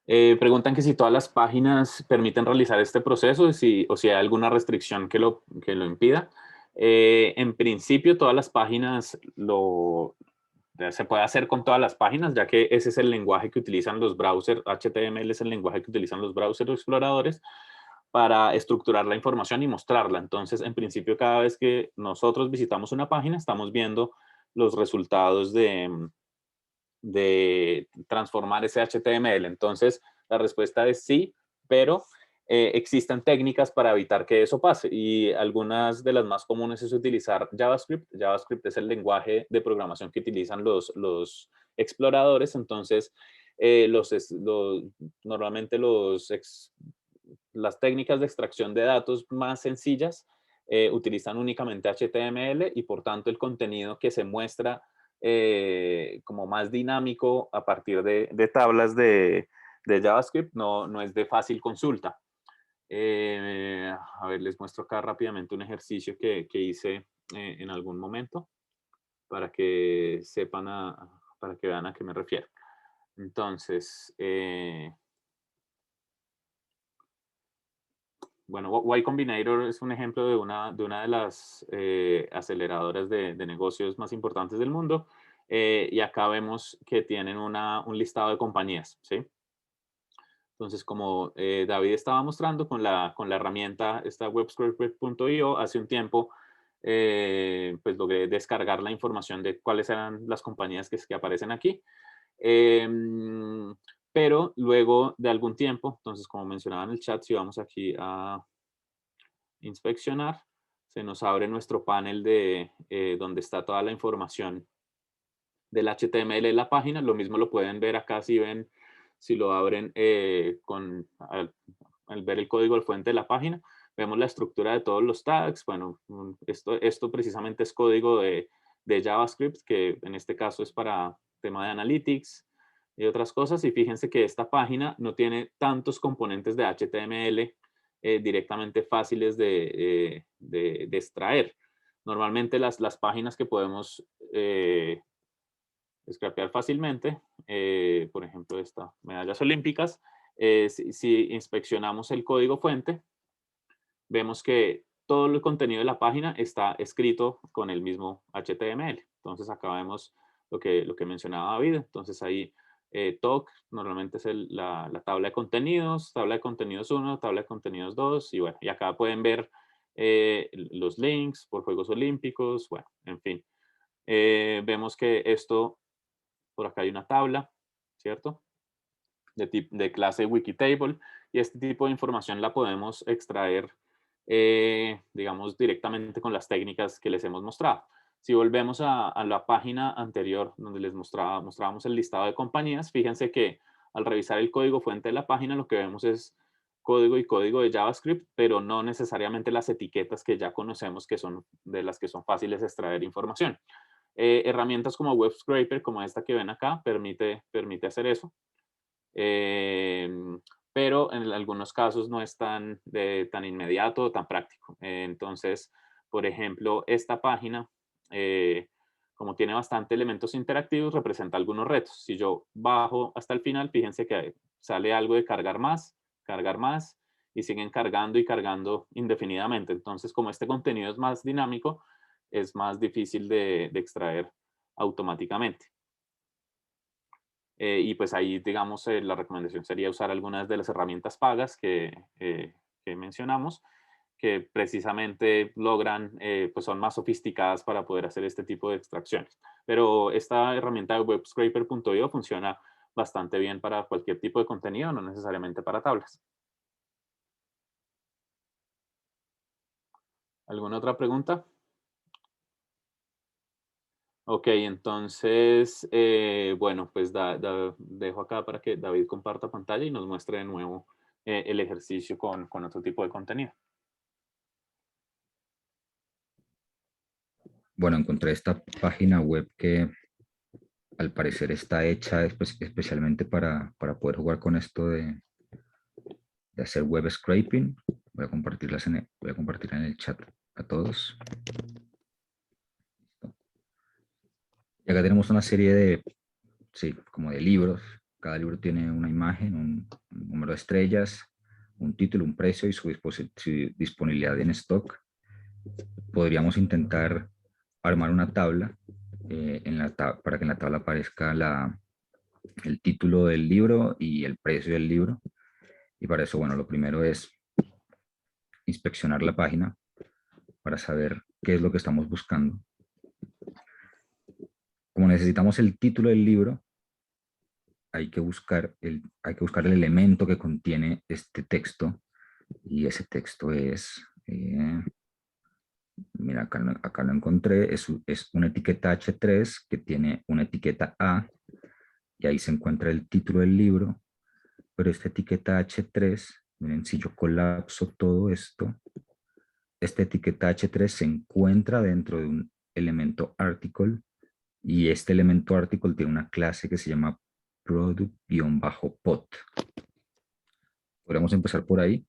Preguntan que si todas las páginas permiten realizar este proceso o si hay alguna restricción que lo impida. En principio, todas las páginas se puede hacer con todas las páginas, ya que ese es el lenguaje que utilizan los browsers. HTML es el lenguaje que utilizan los browsers exploradores para estructurar la información y mostrarla. Entonces, en principio, cada vez que nosotros visitamos una página, estamos viendo los resultados de transformar ese HTML. Entonces, la respuesta es sí, pero existen técnicas para evitar que eso pase y algunas de las más comunes es utilizar JavaScript. JavaScript es el lenguaje de programación que utilizan los exploradores. Entonces, normalmente las técnicas de extracción de datos más sencillas utilizan únicamente HTML y por tanto el contenido que se muestra como más dinámico a partir de tablas de JavaScript no es de fácil consulta. A ver, les muestro acá rápidamente un ejercicio que hice en algún momento para que sepan, para que vean a qué me refiero. Entonces, bueno, Y Combinator es un ejemplo de una de las aceleradoras de negocios más importantes del mundo. Y acá vemos que tienen un listado de compañías, ¿sí? Entonces, como David estaba mostrando con la herramienta esta webscraper.io, hace un tiempo, pues logré descargar la información de cuáles eran las compañías que aparecen aquí. Pero luego de algún tiempo, entonces como mencionaba en el chat, si vamos aquí a inspeccionar, se nos abre nuestro panel de donde está toda la información del HTML de la página. Lo mismo lo pueden ver acá si lo abren al ver el código de fuente de la página. Vemos la estructura de todos los tags. Bueno, esto precisamente es código de JavaScript, que en este caso es para tema de analytics. y otras cosas. Y fíjense que esta página no tiene tantos componentes de HTML directamente fáciles de extraer. Normalmente las páginas que podemos scrapear fácilmente, por ejemplo, esta, medallas olímpicas, si inspeccionamos el código fuente, vemos que todo el contenido de la página está escrito con el mismo HTML. Entonces acá vemos lo que mencionaba David. Entonces ahí TOC normalmente es la tabla de contenidos 1, tabla de contenidos 2, y bueno, y acá pueden ver los links por Juegos Olímpicos, bueno, en fin. Vemos que esto, por acá hay una tabla, ¿cierto? De clase Wikitable, y este tipo de información la podemos extraer, digamos, directamente con las técnicas que les hemos mostrado. Si volvemos a la página anterior donde les mostrábamos el listado de compañías, fíjense que al revisar el código fuente de la página lo que vemos es código y código de JavaScript, pero no necesariamente las etiquetas que ya conocemos que son de las que son fáciles de extraer información. Herramientas como Web Scraper, como esta que ven acá, permite hacer eso. Pero en algunos casos no es tan inmediato o tan práctico. Entonces, por ejemplo, esta página, como tiene bastante elementos interactivos, representa algunos retos. Si yo bajo hasta el final, fíjense que sale algo de cargar más, y siguen cargando y cargando indefinidamente. Entonces, como este contenido es más dinámico, es más difícil de extraer automáticamente. Y pues ahí, digamos, la recomendación sería usar algunas de las herramientas pagas que mencionamos, que precisamente logran, pues son más sofisticadas para poder hacer este tipo de extracciones. Pero esta herramienta de webscraper.io funciona bastante bien para cualquier tipo de contenido, no necesariamente para tablas. ¿Alguna otra pregunta? Ok, entonces, bueno, pues dejo acá para que David comparta pantalla y nos muestre de nuevo el ejercicio con otro tipo de contenido. Bueno, encontré esta página web que al parecer está hecha especialmente para poder jugar con esto de hacer web scraping. Voy a compartirla en el chat a todos. Y acá tenemos una serie de, sí, como de libros. Cada libro tiene una imagen, un número de estrellas, un título, un precio y su disponibilidad en stock. Podríamos intentar armar una tabla, para que en la tabla aparezca el título del libro y el precio del libro. Y para eso, bueno, lo primero es inspeccionar la página para saber qué es lo que estamos buscando. Como necesitamos el título del libro, hay que buscar el elemento que contiene este texto, y ese texto es, mira, acá lo encontré, es una etiqueta H3 que tiene una etiqueta A, y ahí se encuentra el título del libro, pero esta etiqueta H3, miren, si yo colapso todo esto, esta etiqueta H3 se encuentra dentro de un elemento article, y este elemento article tiene una clase que se llama product-pot. Podríamos empezar por ahí.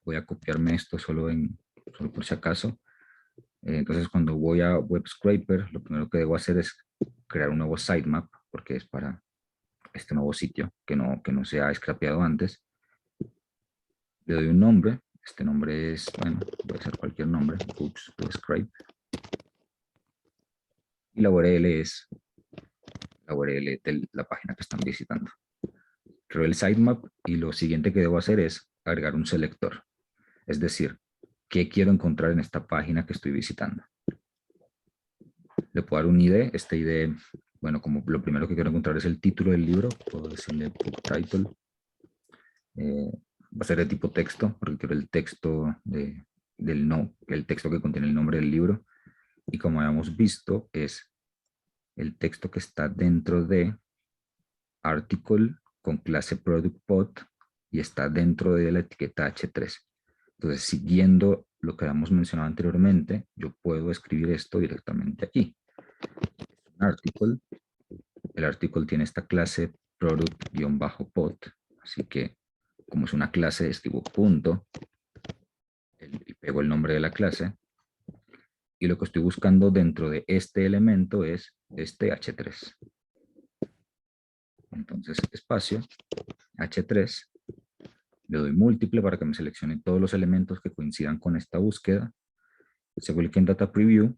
Voy a copiarme esto solo por si acaso. Entonces, cuando voy a Web Scraper, lo primero que debo hacer es crear un nuevo sitemap, porque es para este nuevo sitio que no se ha scrapeado antes. Le doy un nombre. Este nombre es, bueno, puede ser cualquier nombre, Books to Scrape. Y la URL es la URL de la página que están visitando. Creo el sitemap y lo siguiente que debo hacer es agregar un selector. Es decir, ¿qué quiero encontrar en esta página que estoy visitando? Le puedo dar un ID. Este ID, bueno, como lo primero que quiero encontrar es el título del libro, puedo decirle book title. Va a ser de tipo texto, porque quiero el texto el texto que contiene el nombre del libro. Y como habíamos visto, es el texto que está dentro de article con clase product-pot y está dentro de la etiqueta H3. Entonces, siguiendo lo que habíamos mencionado anteriormente, yo puedo escribir esto directamente aquí. Un article el artículo tiene esta clase product-pod, así que como es una clase, escribo punto, y pego el nombre de la clase, y lo que estoy buscando dentro de este elemento es este h3. Entonces, espacio, h3, le doy múltiple para que me seleccione todos los elementos que coincidan con esta búsqueda. Se clic en Data Preview.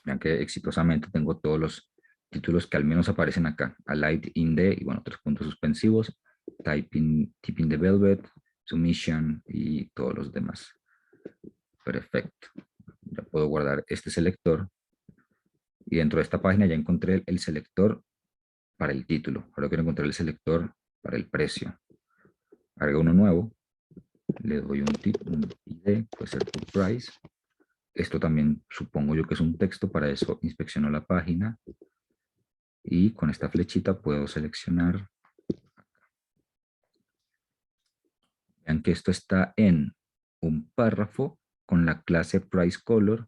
Vean que exitosamente tengo todos los títulos que al menos aparecen acá. Alight in the, y bueno, 3 puntos suspensivos. Tipping the Velvet, Submission y todos los demás. Perfecto. Ya puedo guardar este selector. Y dentro de esta página ya encontré el selector para el título. Ahora quiero encontrar el selector para el precio. Agrego uno nuevo. Le doy un ID, puede ser price. Esto también supongo yo que es un texto, para eso inspecciono la página. Y con esta flechita puedo seleccionar. Vean que esto está en un párrafo con la clase price color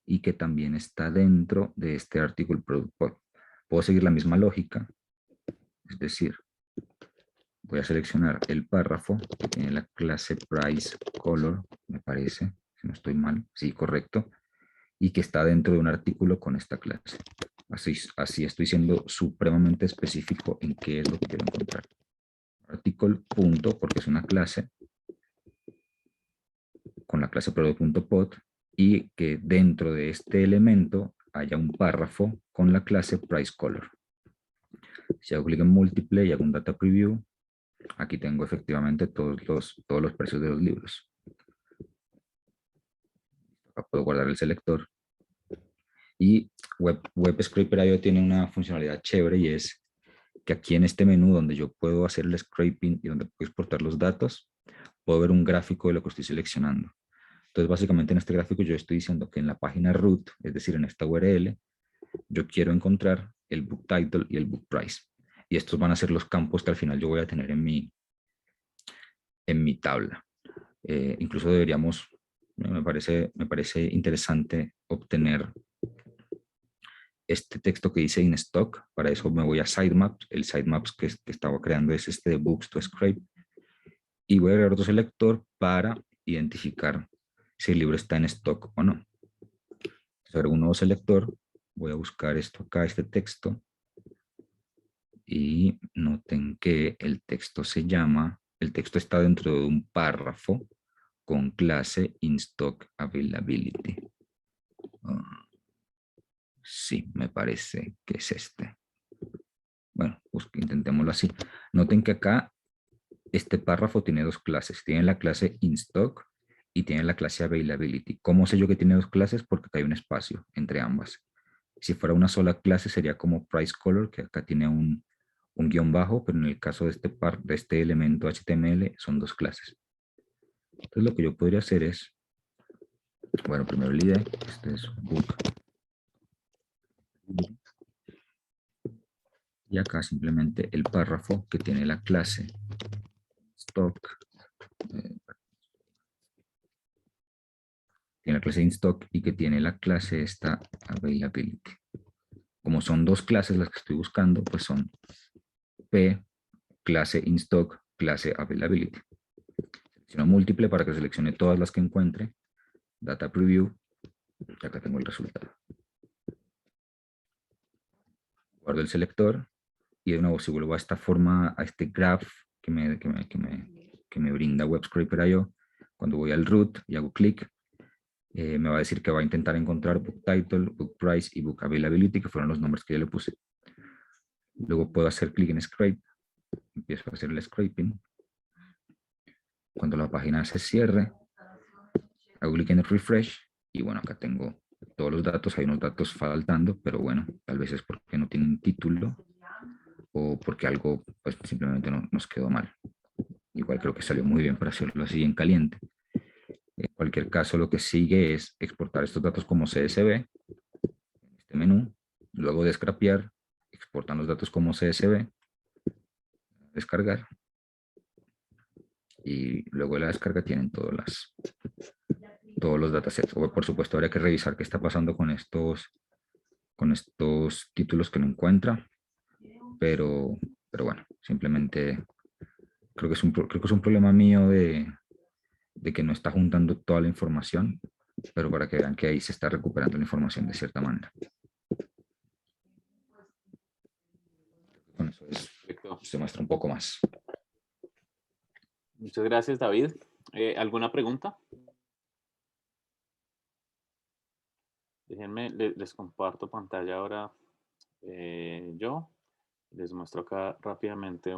y que también está dentro de este article product pod. Puedo seguir la misma lógica, es decir, voy a seleccionar el párrafo que tiene la clase price color, me parece, si no estoy mal, sí, correcto, y que está dentro de un artículo con esta clase. Así estoy siendo supremamente específico en qué es lo que quiero encontrar. Article punto, porque es una clase, con la clase product.pod, y que dentro de este elemento haya un párrafo con la clase price color. Si hago clic en múltiple y hago un data preview, aquí tengo efectivamente todos los precios de los libros. Acá puedo guardar el selector. Y Web Scraper IO tiene una funcionalidad chévere, y es que aquí en este menú donde yo puedo hacer el scraping y donde puedo exportar los datos, puedo ver un gráfico de lo que estoy seleccionando. Entonces, básicamente en este gráfico yo estoy diciendo que en la página root, es decir, en esta URL, yo quiero encontrar el book title y el book price. Y estos van a ser los campos que al final yo voy a tener en mi tabla. Incluso deberíamos, me parece interesante obtener este texto que dice in stock. Para eso me voy a sitemaps. El sitemaps que estaba creando es este de books to scrape. Y voy a agregar otro selector para identificar si el libro está en stock o no. Entonces, agrego un nuevo selector. Voy a buscar esto acá, este texto. Y noten que el texto está dentro de un párrafo con clase in-stock availability. Sí, me parece que es este. Bueno, pues intentémoslo así. Noten que acá este párrafo tiene dos clases. Tiene la clase in-stock y tiene la clase availability. ¿Cómo sé yo que tiene dos clases? Porque acá hay un espacio entre ambas. Si fuera una sola clase sería como price color, que acá tiene un guión bajo, pero en el caso de este elemento HTML son dos clases. Entonces lo que yo podría hacer es, bueno, primero el ID, este es book. Y acá simplemente el párrafo que tiene la clase stock, tiene la clase in stock y que tiene la clase esta availability. Como son dos clases las que estoy buscando, pues son P, clase in stock, clase availability. Selecciono múltiple para que seleccione todas las que encuentre. Data preview. Y acá tengo el resultado. Guardo el selector y de nuevo, si vuelvo a esta forma, a este graph que me brinda Web Scraper IO, cuando voy al root y hago clic, me va a decir que va a intentar encontrar book title, book price y book availability, que fueron los nombres que yo le puse. Luego puedo hacer clic en scrape, empiezo a hacer el scraping. Cuando la página se cierre, hago clic en el refresh y bueno, acá tengo todos los datos. Hay unos datos faltando, pero bueno, tal vez es porque no tienen título o porque algo pues simplemente no nos quedó mal. Igual creo que salió muy bien para hacerlo así en caliente. En cualquier caso, lo que sigue es exportar estos datos como CSV en este menú, luego de scrapear, exportan los datos como CSV, descargar, y luego de la descarga tienen todos los datasets. O, por supuesto, habría que revisar qué está pasando con estos con estos títulos que no encuentra, pero bueno, simplemente creo que es un problema mío de que no está juntando toda la información, pero para que vean que ahí se está recuperando la información de cierta manera. Con eso Perfecto. se muestra un poco más. Muchas gracias, David. ¿Alguna pregunta? Déjenme, les comparto pantalla ahora yo. Les muestro acá rápidamente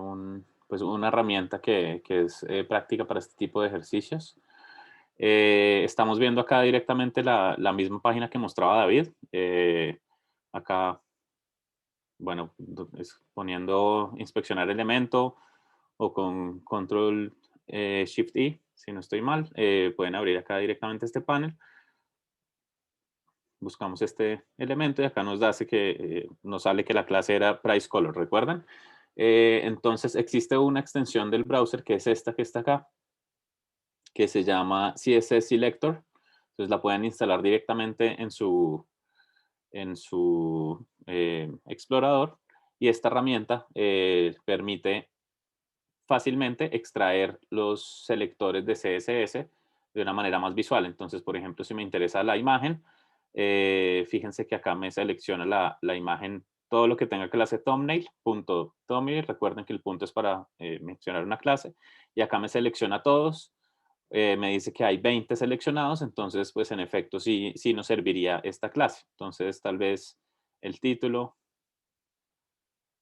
pues una herramienta que es práctica para este tipo de ejercicios. Estamos viendo acá directamente la misma página que mostraba David. Acá, bueno, poniendo inspeccionar elemento o con control Shift I, si no estoy mal, pueden abrir acá directamente este panel. Buscamos este elemento y acá nos sale que la clase era price color, ¿recuerdan? Entonces existe una extensión del browser que es esta que está acá, que se llama CSS Selector. Entonces la pueden instalar directamente en su explorador, y esta herramienta permite fácilmente extraer los selectores de CSS de una manera más visual. Entonces, por ejemplo, si me interesa la imagen, fíjense que acá me selecciona la imagen, todo lo que tenga clase thumbnail, punto thumbnail. Recuerden que el punto es para mencionar una clase. Y acá me selecciona todos. Me dice que hay 20 seleccionados, entonces, pues en efecto, sí nos serviría esta clase. Entonces, tal vez el título.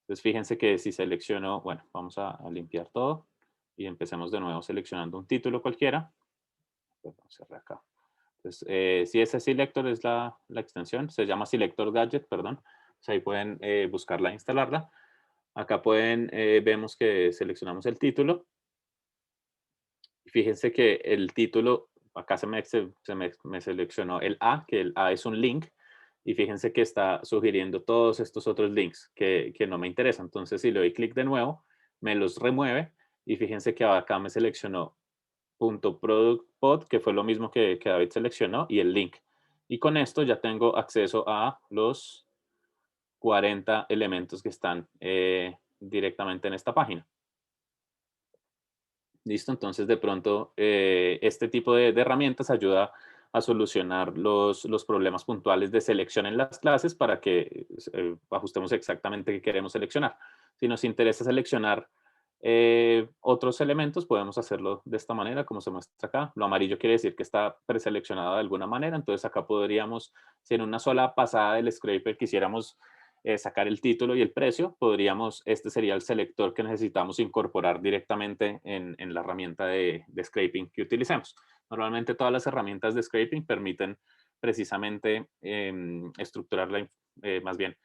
Entonces, fíjense que si selecciono, bueno, vamos a limpiar todo y empecemos de nuevo seleccionando un título cualquiera. Vamos a cerrar acá. Entonces, CSS Selector es la extensión, se llama Selector Gadget, perdón. Entonces, ahí pueden buscarla e instalarla. Acá vemos que seleccionamos el título. Y fíjense que el título, acá se me seleccionó el A, que el A es un link. Y fíjense que está sugiriendo todos estos otros links que no me interesan. Entonces, si le doy clic de nuevo, me los remueve. Y fíjense que acá me seleccionó .productpod, que fue lo mismo que David seleccionó, y el link. Y con esto ya tengo acceso a los 40 elementos que están directamente en esta página. ¿Listo? Entonces, de pronto, este tipo de herramientas ayuda a solucionar los problemas puntuales de selección en las clases para que ajustemos exactamente qué queremos seleccionar. Si nos interesa seleccionar otros elementos, podemos hacerlo de esta manera, como se muestra acá. Lo amarillo quiere decir que está preseleccionado de alguna manera. Entonces, acá podríamos, si en una sola pasada del scraper quisiéramos sacar el título y el precio, este sería el selector que necesitamos incorporar directamente en la herramienta de scraping que utilicemos. Normalmente todas las herramientas de scraping permiten precisamente estructurar más bien,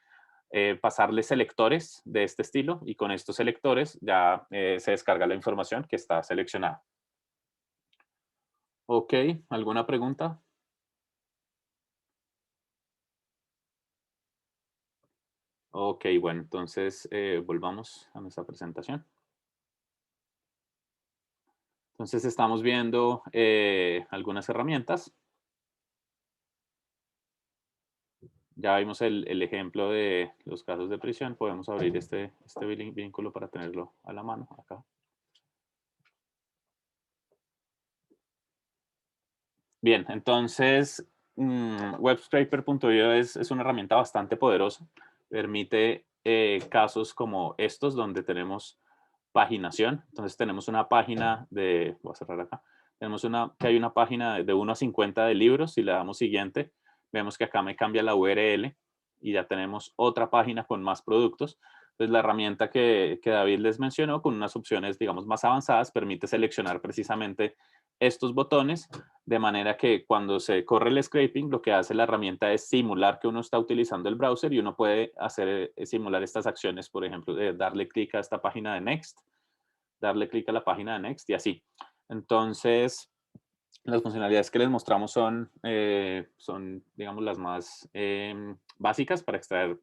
pasarle selectores de este estilo, y con estos selectores ya se descarga la información que está seleccionada. Ok, ¿alguna pregunta? Ok, bueno, entonces volvamos a nuestra presentación. Entonces estamos viendo algunas herramientas. Ya vimos el ejemplo de los casos de prisión. Podemos abrir este vínculo para tenerlo a la mano acá. Bien, entonces webscraper.io es una herramienta bastante poderosa. Permite casos como estos donde tenemos paginación. Entonces tenemos una página voy a cerrar acá. Que hay una página de 1 a 50 de libros. Si le damos siguiente, vemos que acá me cambia la URL y ya tenemos otra página con más productos. Entonces la herramienta que David les mencionó, con unas opciones, digamos, más avanzadas, permite seleccionar precisamente estos botones, de manera que cuando se corre el scraping, lo que hace la herramienta es simular que uno está utilizando el browser, y uno puede simular estas acciones, por ejemplo, de darle clic a esta página de Next, darle clic a la página de Next y así. Entonces, las funcionalidades que les mostramos son digamos, las más básicas para extraer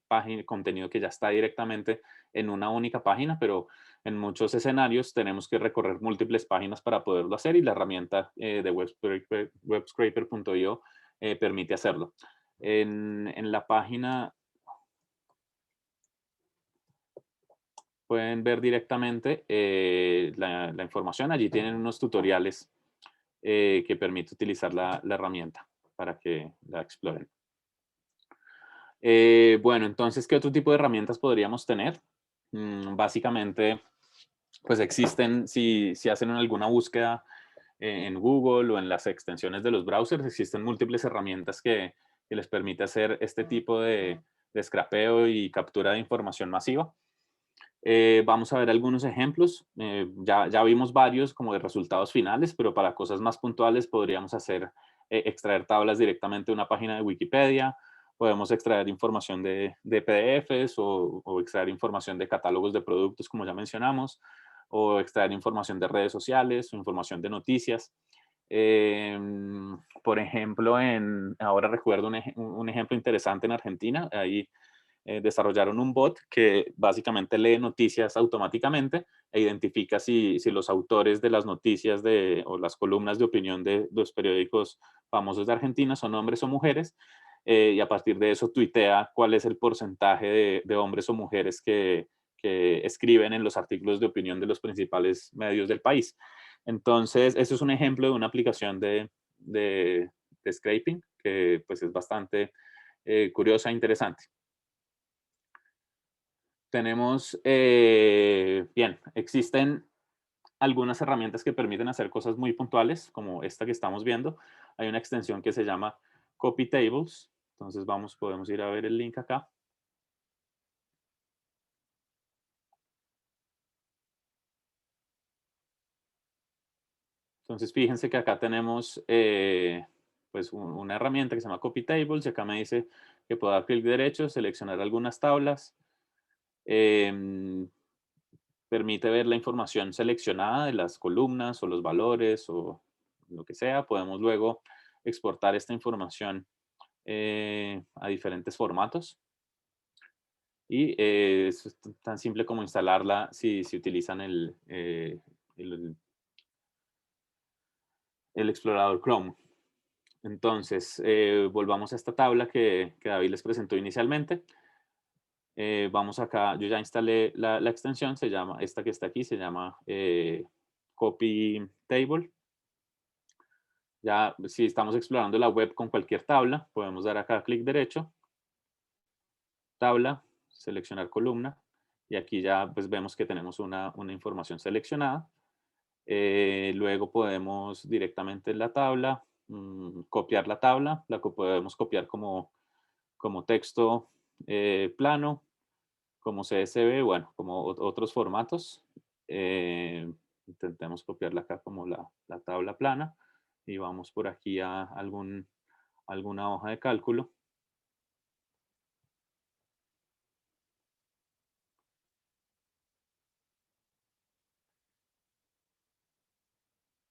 contenido que ya está directamente en una única página, pero en muchos escenarios tenemos que recorrer múltiples páginas para poderlo hacer, y la herramienta de webscraper.io permite hacerlo. En la página, pueden ver directamente la información. Allí tienen unos tutoriales que permite utilizar la herramienta para que la exploren. Bueno, entonces, ¿qué otro tipo de herramientas podríamos tener? Básicamente, pues existen, si hacen alguna búsqueda en Google o en las extensiones de los browsers, existen múltiples herramientas que les permite hacer este tipo de scrapeo y captura de información masiva. Vamos a ver algunos ejemplos. Ya vimos varios como de resultados finales, pero para cosas más puntuales podríamos extraer tablas directamente de una página de Wikipedia, podemos extraer información de PDFs o extraer información de catálogos de productos, como ya mencionamos, o extraer información de redes sociales o información de noticias. Por ejemplo, ahora recuerdo un ejemplo interesante en Argentina. Ahí desarrollaron un bot que básicamente lee noticias automáticamente e identifica si los autores de las noticias o las columnas de opinión de los periódicos famosos de Argentina son hombres o mujeres, y a partir de eso tuitea cuál es el porcentaje de hombres o mujeres que escriben en los artículos de opinión de los principales medios del país. Entonces, eso es un ejemplo de una aplicación de scraping que pues es bastante curiosa e interesante. Tenemos, bien, existen algunas herramientas que permiten hacer cosas muy puntuales, como esta que estamos viendo. Hay una extensión que se llama Copy Tables. Entonces podemos ir a ver el link acá. Entonces fíjense que acá tenemos pues una herramienta que se llama Copy Tables y acá me dice que puedo dar clic derecho, seleccionar algunas tablas. Permite ver la información seleccionada de las columnas o los valores o lo que sea. Podemos luego exportar esta información a diferentes formatos. Y es tan simple como instalarla si utilizan el explorador Chrome. Entonces, volvamos a esta tabla que David les presentó inicialmente. Vamos acá, yo ya instalé la extensión, esta que está aquí se llama Copy Table. Ya, si estamos explorando la web con cualquier tabla, podemos dar acá clic derecho, tabla, seleccionar columna, y aquí ya pues vemos que tenemos una información seleccionada. Luego podemos directamente en la tabla, copiar la tabla, la podemos copiar como texto plano, como CSV, bueno, como otros formatos. Intentemos copiarla acá como la tabla plana y vamos por aquí a alguna hoja de cálculo.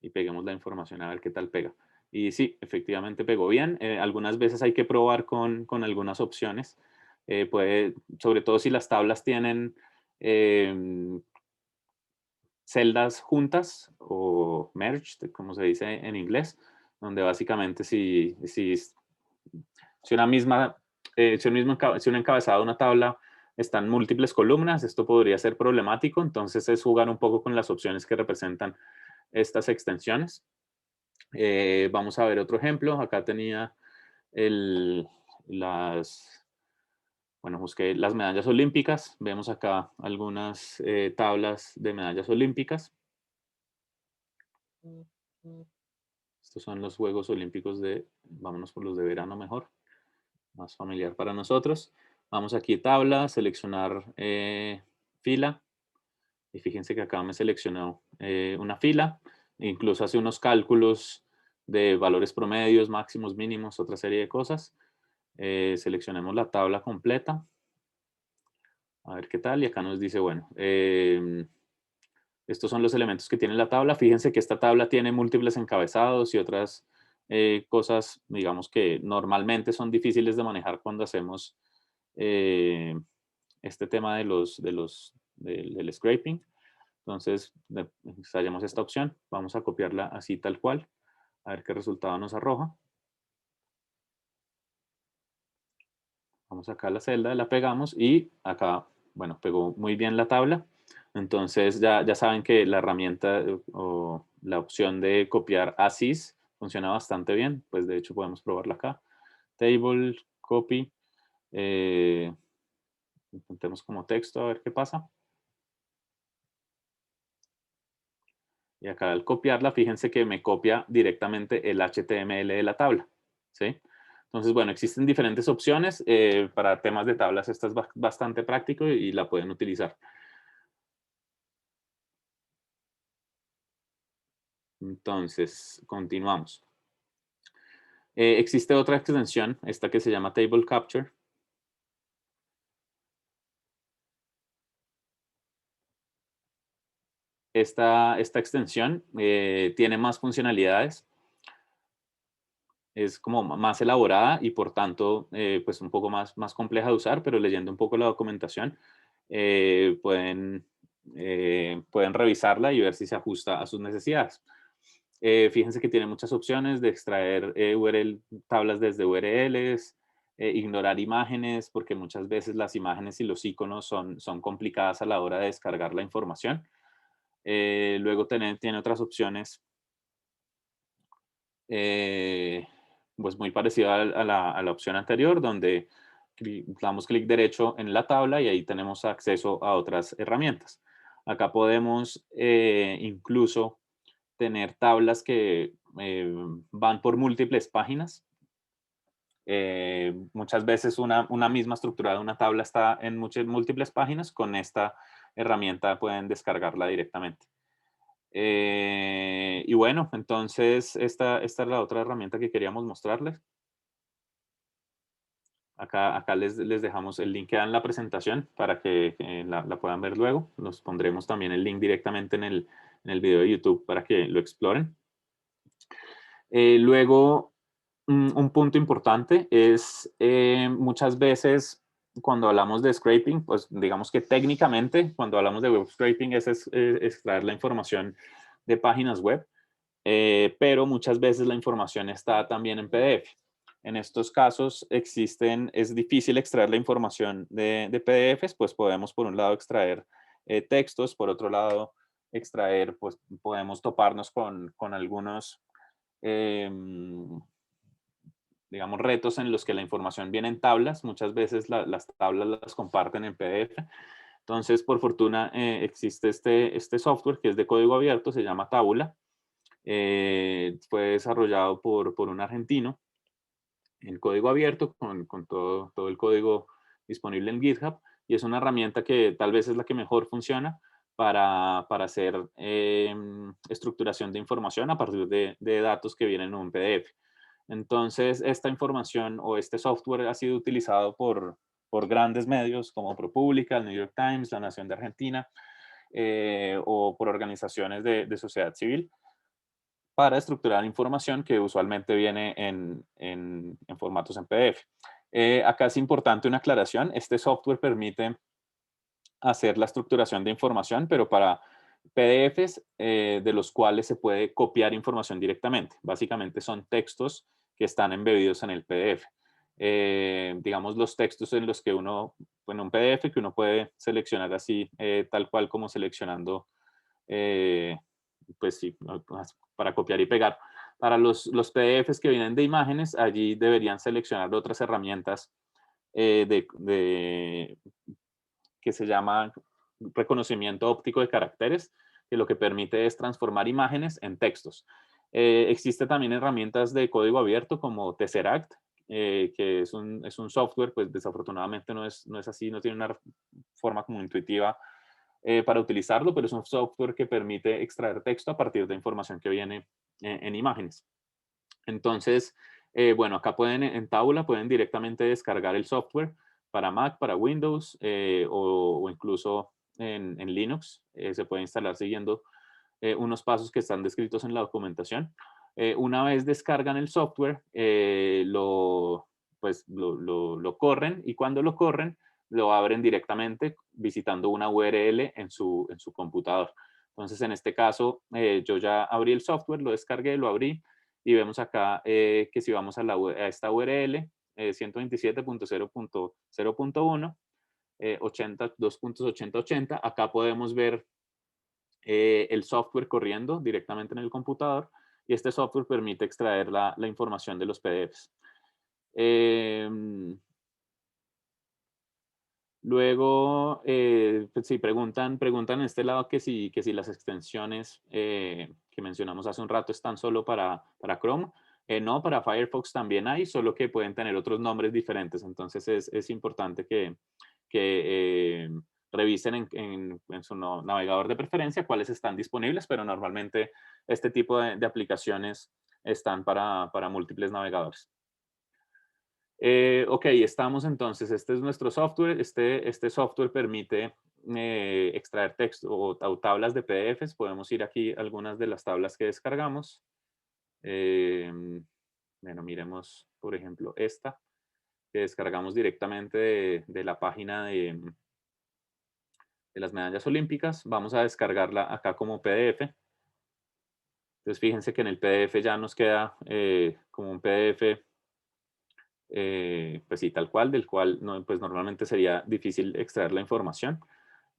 Y peguemos la información a ver qué tal pega. Y sí, efectivamente pegó bien. Algunas veces hay que probar con algunas opciones. Sobre todo si las tablas tienen celdas juntas o merged, como se dice en inglés, donde básicamente si un encabezado de una tabla están múltiples columnas, esto podría ser problemático, entonces es jugar un poco con las opciones que representan estas extensiones. Vamos a ver otro ejemplo. Acá tenía busqué las medallas olímpicas. Vemos acá algunas tablas de medallas olímpicas. Estos son los Juegos Olímpicos vámonos por los de verano mejor, más familiar para nosotros. Vamos aquí tabla, seleccionar fila. Y fíjense que acá me seleccionó una fila. Incluso hace unos cálculos de valores promedios, máximos, mínimos, otra serie de cosas. Seleccionemos la tabla completa. A ver qué tal. Y acá nos dice, bueno, estos son los elementos que tiene la tabla. Fíjense que esta tabla tiene múltiples encabezados y otras cosas, digamos, que normalmente son difíciles de manejar cuando hacemos este tema del scraping. Entonces, ensayamos esta opción. Vamos a copiarla así tal cual. A ver qué resultado nos arroja. Vamos acá a la celda, la pegamos y acá, bueno, pegó muy bien la tabla. Entonces ya saben que la herramienta o la opción de copiar as is funciona bastante bien. Pues de hecho podemos probarla acá. Table, copy. Intentemos como texto a ver qué pasa. Y acá al copiarla, fíjense que me copia directamente el HTML de la tabla, ¿sí? Entonces, bueno, existen diferentes opciones. Para temas de tablas, esta es bastante práctico y la pueden utilizar. Entonces, continuamos. Existe otra extensión, esta que se llama Table Capture. Esta extensión tiene más funcionalidades, es como más elaborada y por tanto pues un poco más compleja de usar, pero leyendo un poco la documentación pueden revisarla y ver si se ajusta a sus necesidades. Fíjense que tiene muchas opciones de extraer tablas desde URLs, ignorar imágenes, porque muchas veces las imágenes y los iconos son complicadas a la hora de descargar la información. Luego tiene otras opciones pues muy parecida a la opción anterior, donde damos clic derecho en la tabla y ahí tenemos acceso a otras herramientas. Acá podemos incluso tener tablas que van por múltiples páginas. Muchas veces una misma estructura de una tabla está en múltiples páginas. Con esta herramienta pueden descargarla directamente. Y bueno, entonces esta es la otra herramienta que queríamos mostrarles. Acá les dejamos el link que da en la presentación para que la puedan ver luego. Nos pondremos también el link directamente en el video de YouTube para que lo exploren. Luego, un punto importante es muchas veces cuando hablamos de scraping, pues digamos que técnicamente cuando hablamos de web scraping es extraer la información de páginas web, pero muchas veces la información está también en PDF. En estos casos es difícil extraer la información de PDFs, pues podemos por un lado extraer textos, por otro lado extraer, pues podemos toparnos con algunos digamos, retos en los que la información viene en tablas. Muchas veces las tablas las comparten en PDF. Entonces, por fortuna, existe este software que es de código abierto, se llama Tabula. Fue desarrollado por un argentino en código abierto, con todo el código disponible en GitHub, y es una herramienta que tal vez es la que mejor funciona para hacer estructuración de información a partir de datos que vienen en un PDF. Entonces, esta información o este software ha sido utilizado por grandes medios como ProPublica, el New York Times, La Nación de Argentina, o por organizaciones de sociedad civil para estructurar información que usualmente viene en formatos en PDF. Acá es importante una aclaración. Este software permite hacer la estructuración de información, pero para PDFs de los cuales se puede copiar información directamente. Básicamente son textos que están embebidos en el PDF. Digamos, los textos en los que uno, en un PDF que uno puede seleccionar así, tal cual como seleccionando, pues sí, para copiar y pegar. Para los PDFs que vienen de imágenes, allí deberían seleccionar otras herramientas que se llama reconocimiento óptico de caracteres, que lo que permite es transformar imágenes en textos. Existe también herramientas de código abierto como Tesseract, que es un software, pues desafortunadamente no es así, no tiene una forma como intuitiva para utilizarlo, pero es un software que permite extraer texto a partir de información que viene en imágenes. Entonces, bueno, acá en Tabula pueden directamente descargar el software para Mac, para Windows o incluso en Linux. Se puede instalar siguiendo unos pasos que están descritos en la documentación. Una vez descargan el software, pues lo corren y cuando lo corren, lo abren directamente visitando una URL en su computador. Entonces, en este caso, yo ya abrí el software, lo descargué, lo abrí y vemos acá que si vamos a esta URL, 127.0.0.1, 2.8080. Acá podemos ver el software corriendo directamente en el computador y este software permite extraer la información de los PDFs. Luego, pues sí, preguntan en este lado que si las extensiones que mencionamos hace un rato están solo para Chrome. No, para Firefox también hay, solo que pueden tener otros nombres diferentes. Entonces es importante que revisen en su navegador de preferencia cuáles están disponibles, pero normalmente este tipo de aplicaciones están para múltiples navegadores. Ok, estamos entonces, este es nuestro software. Este software permite extraer texto o tablas de PDFs. Podemos ir aquí a algunas de las tablas que descargamos. Bueno, miremos, por ejemplo, esta que descargamos directamente de la página de las medallas olímpicas. Vamos a descargarla acá como PDF. Entonces, fíjense que en el PDF ya nos queda como un PDF pues sí, tal cual, del cual no, pues normalmente sería difícil extraer la información.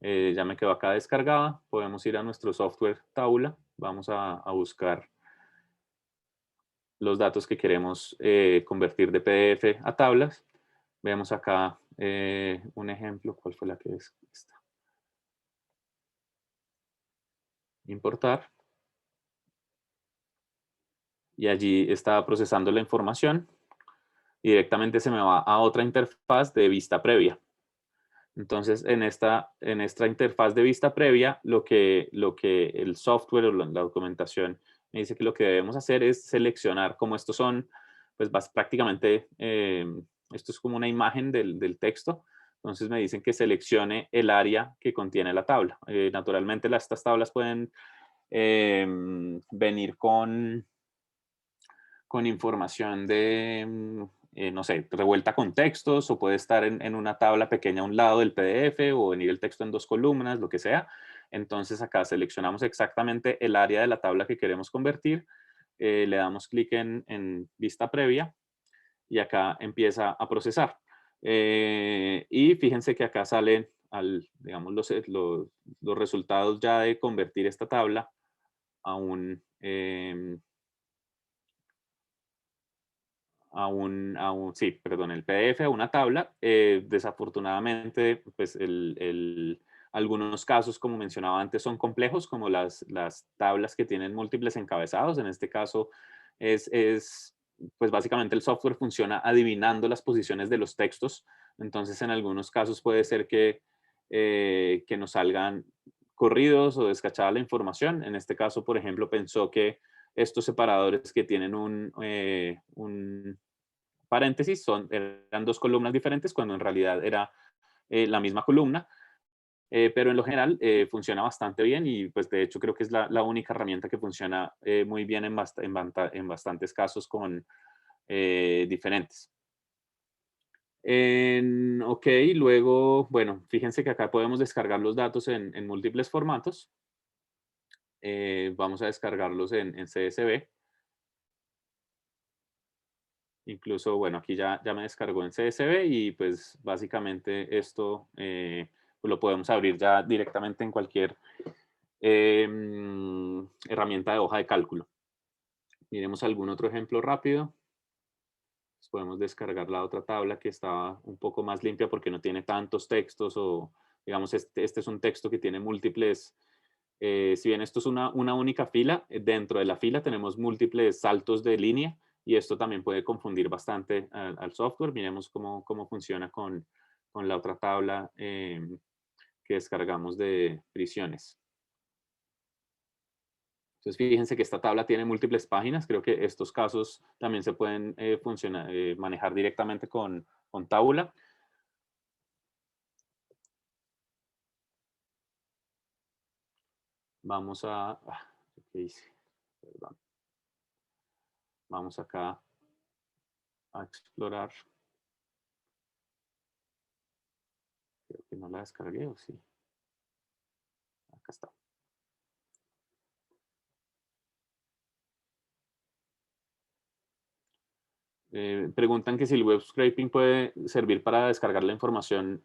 Ya me quedó acá descargada. Podemos ir a nuestro software Taula. Vamos a buscar los datos que queremos convertir de PDF a tablas. Veamos acá un ejemplo. ¿Cuál fue la que es esta? Importar. Y allí está procesando la información. Y directamente se me va a otra interfaz de vista previa. Entonces, en esta interfaz de vista previa, lo que el software o la documentación me dice que lo que debemos hacer es seleccionar, como estos son, pues prácticamente, esto es como una imagen del texto. Entonces me dicen que seleccione el área que contiene la tabla. Naturalmente, estas tablas pueden venir con información de, no sé, revuelta con textos, o puede estar en una tabla pequeña a un lado del PDF, o venir el texto en 2 columnas, lo que sea. Entonces acá seleccionamos exactamente el área de la tabla que queremos convertir, le damos clic en vista previa y acá empieza a procesar. Y fíjense que acá salen digamos, los resultados ya de convertir esta tabla a un el PDF a una tabla. Desafortunadamente, pues algunos casos, como mencionaba antes, son complejos, como las tablas que tienen múltiples encabezados. En este caso, pues básicamente el software funciona adivinando las posiciones de los textos. Entonces, en algunos casos puede ser que nos salgan corridos o descachada la información. En este caso, por ejemplo, pensó que estos separadores que tienen un paréntesis eran 2 columnas diferentes, cuando en realidad era la misma columna. Pero en lo general funciona bastante bien, y pues de hecho creo que es la única herramienta que funciona muy bien en bastantes casos con diferentes. Ok, luego, bueno, fíjense que acá podemos descargar los datos en múltiples formatos. Vamos a descargarlos en CSV. Incluso, bueno, aquí ya me descargó en CSV, y pues básicamente esto pues lo podemos abrir ya directamente en cualquier herramienta de hoja de cálculo. Miremos algún otro ejemplo rápido. Pues podemos descargar la otra tabla que está un poco más limpia porque no tiene tantos textos, o digamos este es un texto que tiene múltiples. Si bien esto es una única fila, dentro de la fila tenemos múltiples saltos de línea, y esto también puede confundir bastante al software. Miremos cómo funciona con la otra tabla que descargamos de prisiones. Entonces, fíjense que esta tabla tiene múltiples páginas. Creo que estos casos también se pueden manejar directamente con Tabula. Vamos a... ¿qué hice? Perdón. Vamos acá a explorar. Creo que no la descargué, ¿o sí? Acá está. Preguntan que si el web scraping puede servir para descargar la información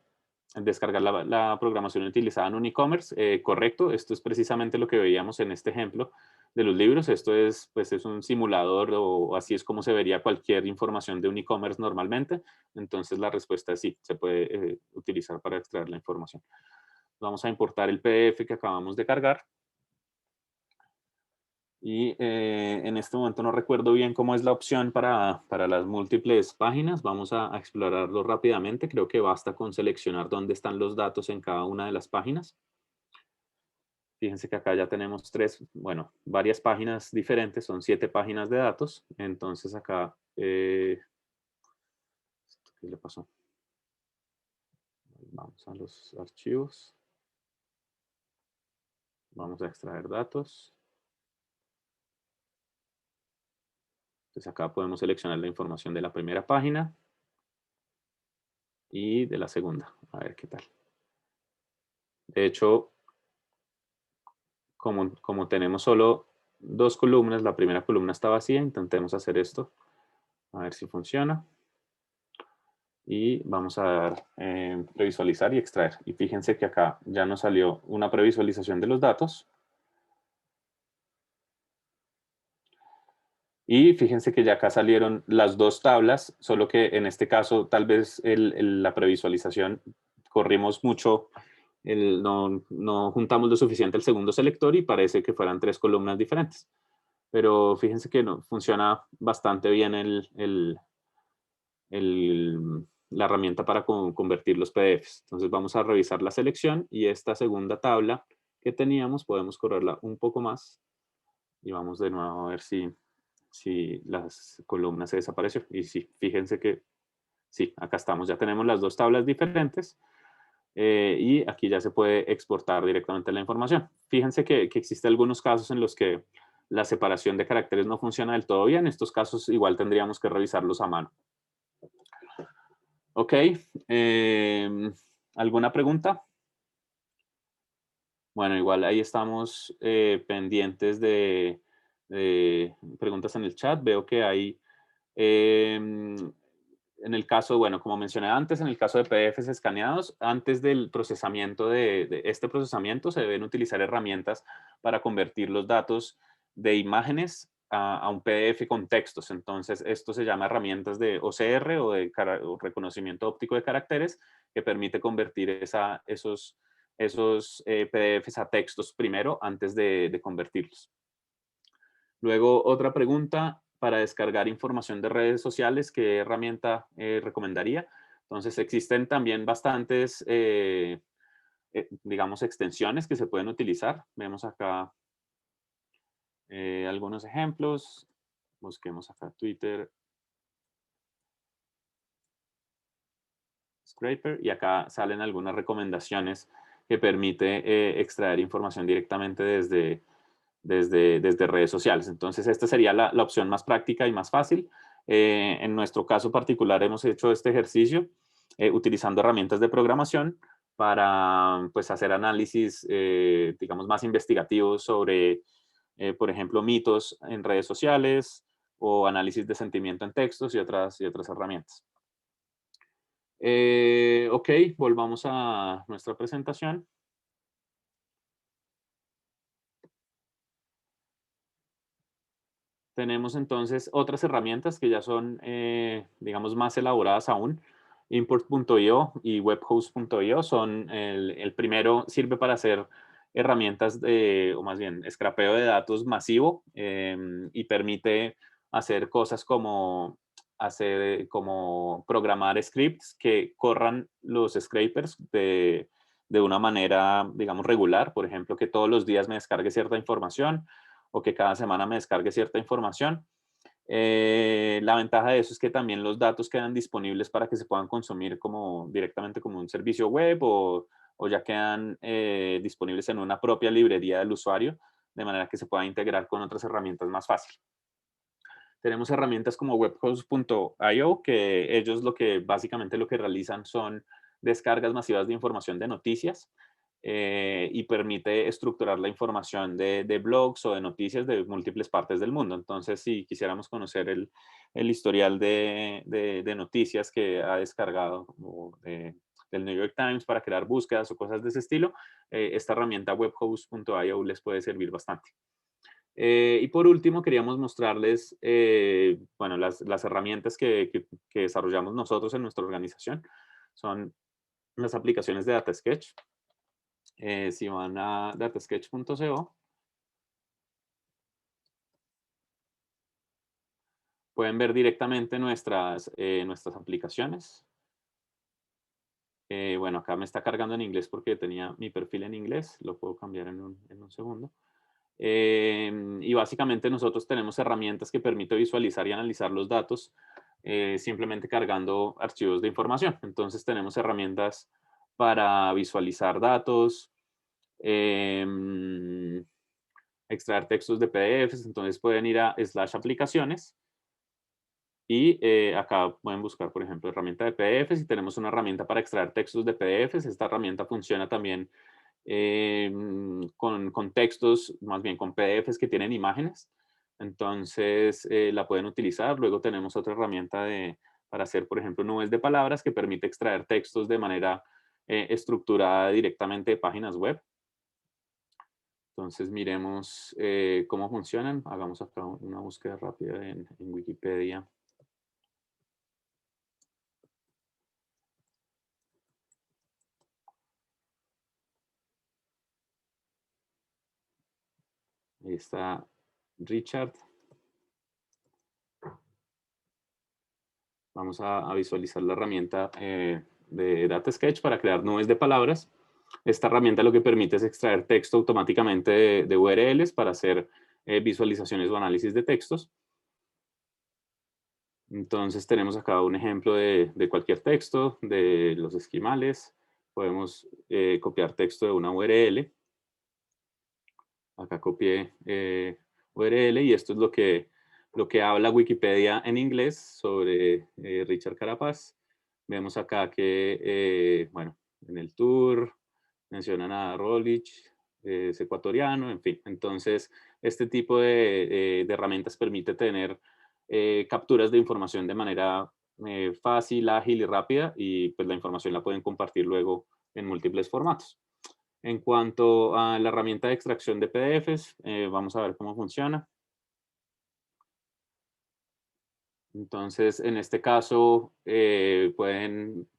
descargar la programación utilizada en un e-commerce. Correcto, esto es precisamente lo que veíamos en este ejemplo de los libros. Esto es, pues, es un simulador o así es como se vería cualquier información de un e-commerce normalmente. Entonces la respuesta es sí, se puede utilizar para extraer la información. Vamos a importar el PDF que acabamos de cargar. Y en este momento no recuerdo bien cómo es la opción para las múltiples páginas. Vamos a explorarlo rápidamente. Creo que basta con seleccionar dónde están los datos en cada una de las páginas. Fíjense que acá ya tenemos varias páginas diferentes. Son 7 páginas de datos. Entonces acá, ¿qué le pasó? Vamos a los archivos. Vamos a extraer datos. Entonces acá podemos seleccionar la información de la primera página y de la segunda. A ver qué tal. De hecho, como tenemos solo 2 columnas, la primera columna está vacía, intentemos hacer esto. A ver si funciona. Y vamos a dar previsualizar y extraer. Y fíjense que acá ya nos salió una previsualización de los datos. Y fíjense que ya acá salieron las 2 tablas, solo que en este caso tal vez la previsualización corrimos mucho, no juntamos lo suficiente el segundo selector y parece que fueran 3 columnas diferentes. Pero fíjense que no, funciona bastante bien la herramienta para convertir los PDFs. Entonces vamos a revisar la selección y esta segunda tabla que teníamos podemos correrla un poco más y vamos de nuevo a ver si las columnas se desapareció. Y sí, fíjense que sí, acá estamos, ya tenemos las 2 tablas diferentes y aquí ya se puede exportar directamente la información. Fíjense que existen algunos casos en los que la separación de caracteres no funciona del todo bien. En estos casos igual tendríamos que revisarlos a mano. Ok, ¿alguna pregunta? Bueno, igual ahí estamos pendientes de preguntas en el chat. Veo que hay, en el caso, bueno, como mencioné antes, en el caso de PDFs escaneados, antes del procesamiento de este procesamiento se deben utilizar herramientas para convertir los datos de imágenes a un PDF con textos. Entonces, esto se llama herramientas de OCR o de reconocimiento óptico de caracteres, que permite convertir esos PDFs a textos primero antes de convertirlos. Luego, otra pregunta, para descargar información de redes sociales, ¿qué herramienta recomendaría? Entonces, existen también bastantes, digamos, extensiones que se pueden utilizar. Vemos acá algunos ejemplos. Busquemos acá Twitter Scraper y acá salen algunas recomendaciones que permite extraer información directamente desde redes sociales. Entonces, esta sería la opción más práctica y más fácil. En nuestro caso particular hemos hecho este ejercicio utilizando herramientas de programación para, pues, hacer análisis, digamos, más investigativos sobre, por ejemplo, mitos en redes sociales o análisis de sentimiento en textos y otras herramientas. Ok, volvamos a nuestra presentación. Tenemos entonces otras herramientas que ya son, digamos, más elaboradas aún. Import.io y webhost.io son el primero, sirve para hacer herramientas o más bien, scrapeo de datos masivo y permite hacer cosas como programar scripts que corran los scrapers de una manera, digamos, regular. Por ejemplo, que todos los días me descargue cierta información o que cada semana me descargue cierta información. La ventaja de eso es que también los datos quedan disponibles para que se puedan consumir directamente como un servicio web o ya quedan disponibles en una propia librería del usuario, de manera que se pueda integrar con otras herramientas más fácil. Tenemos herramientas como webhost.io, que ellos básicamente lo que realizan son descargas masivas de información de noticias y permite estructurar la información de blogs o de noticias de múltiples partes del mundo. Entonces, si quisiéramos conocer el historial de noticias que ha descargado o de del New York Times para crear búsquedas o cosas de ese estilo, esta herramienta webhost.io les puede servir bastante. Y por último, queríamos mostrarles bueno, las herramientas que desarrollamos nosotros en nuestra organización. Son las aplicaciones de DataSketch. Si van a datasketch.co, pueden ver directamente nuestras aplicaciones. Bueno, acá me está cargando en inglés porque tenía mi perfil en inglés. Lo puedo cambiar en un segundo. Y básicamente nosotros tenemos herramientas que permiten visualizar y analizar los datos simplemente cargando archivos de información. Entonces tenemos herramientas para visualizar datos, extraer textos de PDFs, entonces pueden ir a /aplicaciones y acá pueden buscar, por ejemplo, herramienta de PDFs y tenemos una herramienta para extraer textos de PDFs. Esta herramienta funciona también con textos, más bien con PDFs que tienen imágenes. Entonces la pueden utilizar. Luego tenemos otra herramienta para hacer, por ejemplo, nubes de palabras que permite extraer textos de manera estructurada directamente de páginas web. Entonces miremos cómo funcionan. Hagamos acá una búsqueda rápida en Wikipedia. Ahí está Richard. Vamos a visualizar la herramienta de DataSketch para crear nubes de palabras. Esta herramienta lo que permite es extraer texto automáticamente de URLs para hacer visualizaciones o análisis de textos. Entonces tenemos acá un ejemplo de cualquier texto, de los esquimales. Podemos copiar texto de una URL. Acá copié URL y esto es lo que habla Wikipedia en inglés sobre Richard Carapaz. Vemos acá que, bueno, en el tour mencionan a Rolich, es ecuatoriano, en fin. Entonces, este tipo de herramientas permite tener capturas de información de manera fácil, ágil y rápida y pues la información la pueden compartir luego en múltiples formatos. En cuanto a la herramienta de extracción de PDFs, vamos a ver cómo funciona. Entonces, en este caso, pueden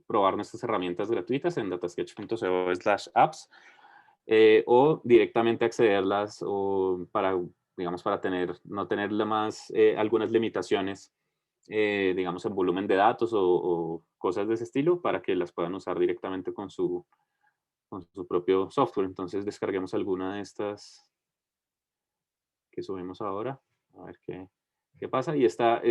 probar nuestras herramientas gratuitas en datasketch.co/apps o directamente accederlas o digamos, para no tener algunas limitaciones, digamos, en volumen de datos o cosas de ese estilo para que las puedan usar directamente con su propio software. Entonces descarguemos alguna de estas que subimos ahora. A ver qué pasa. Y esta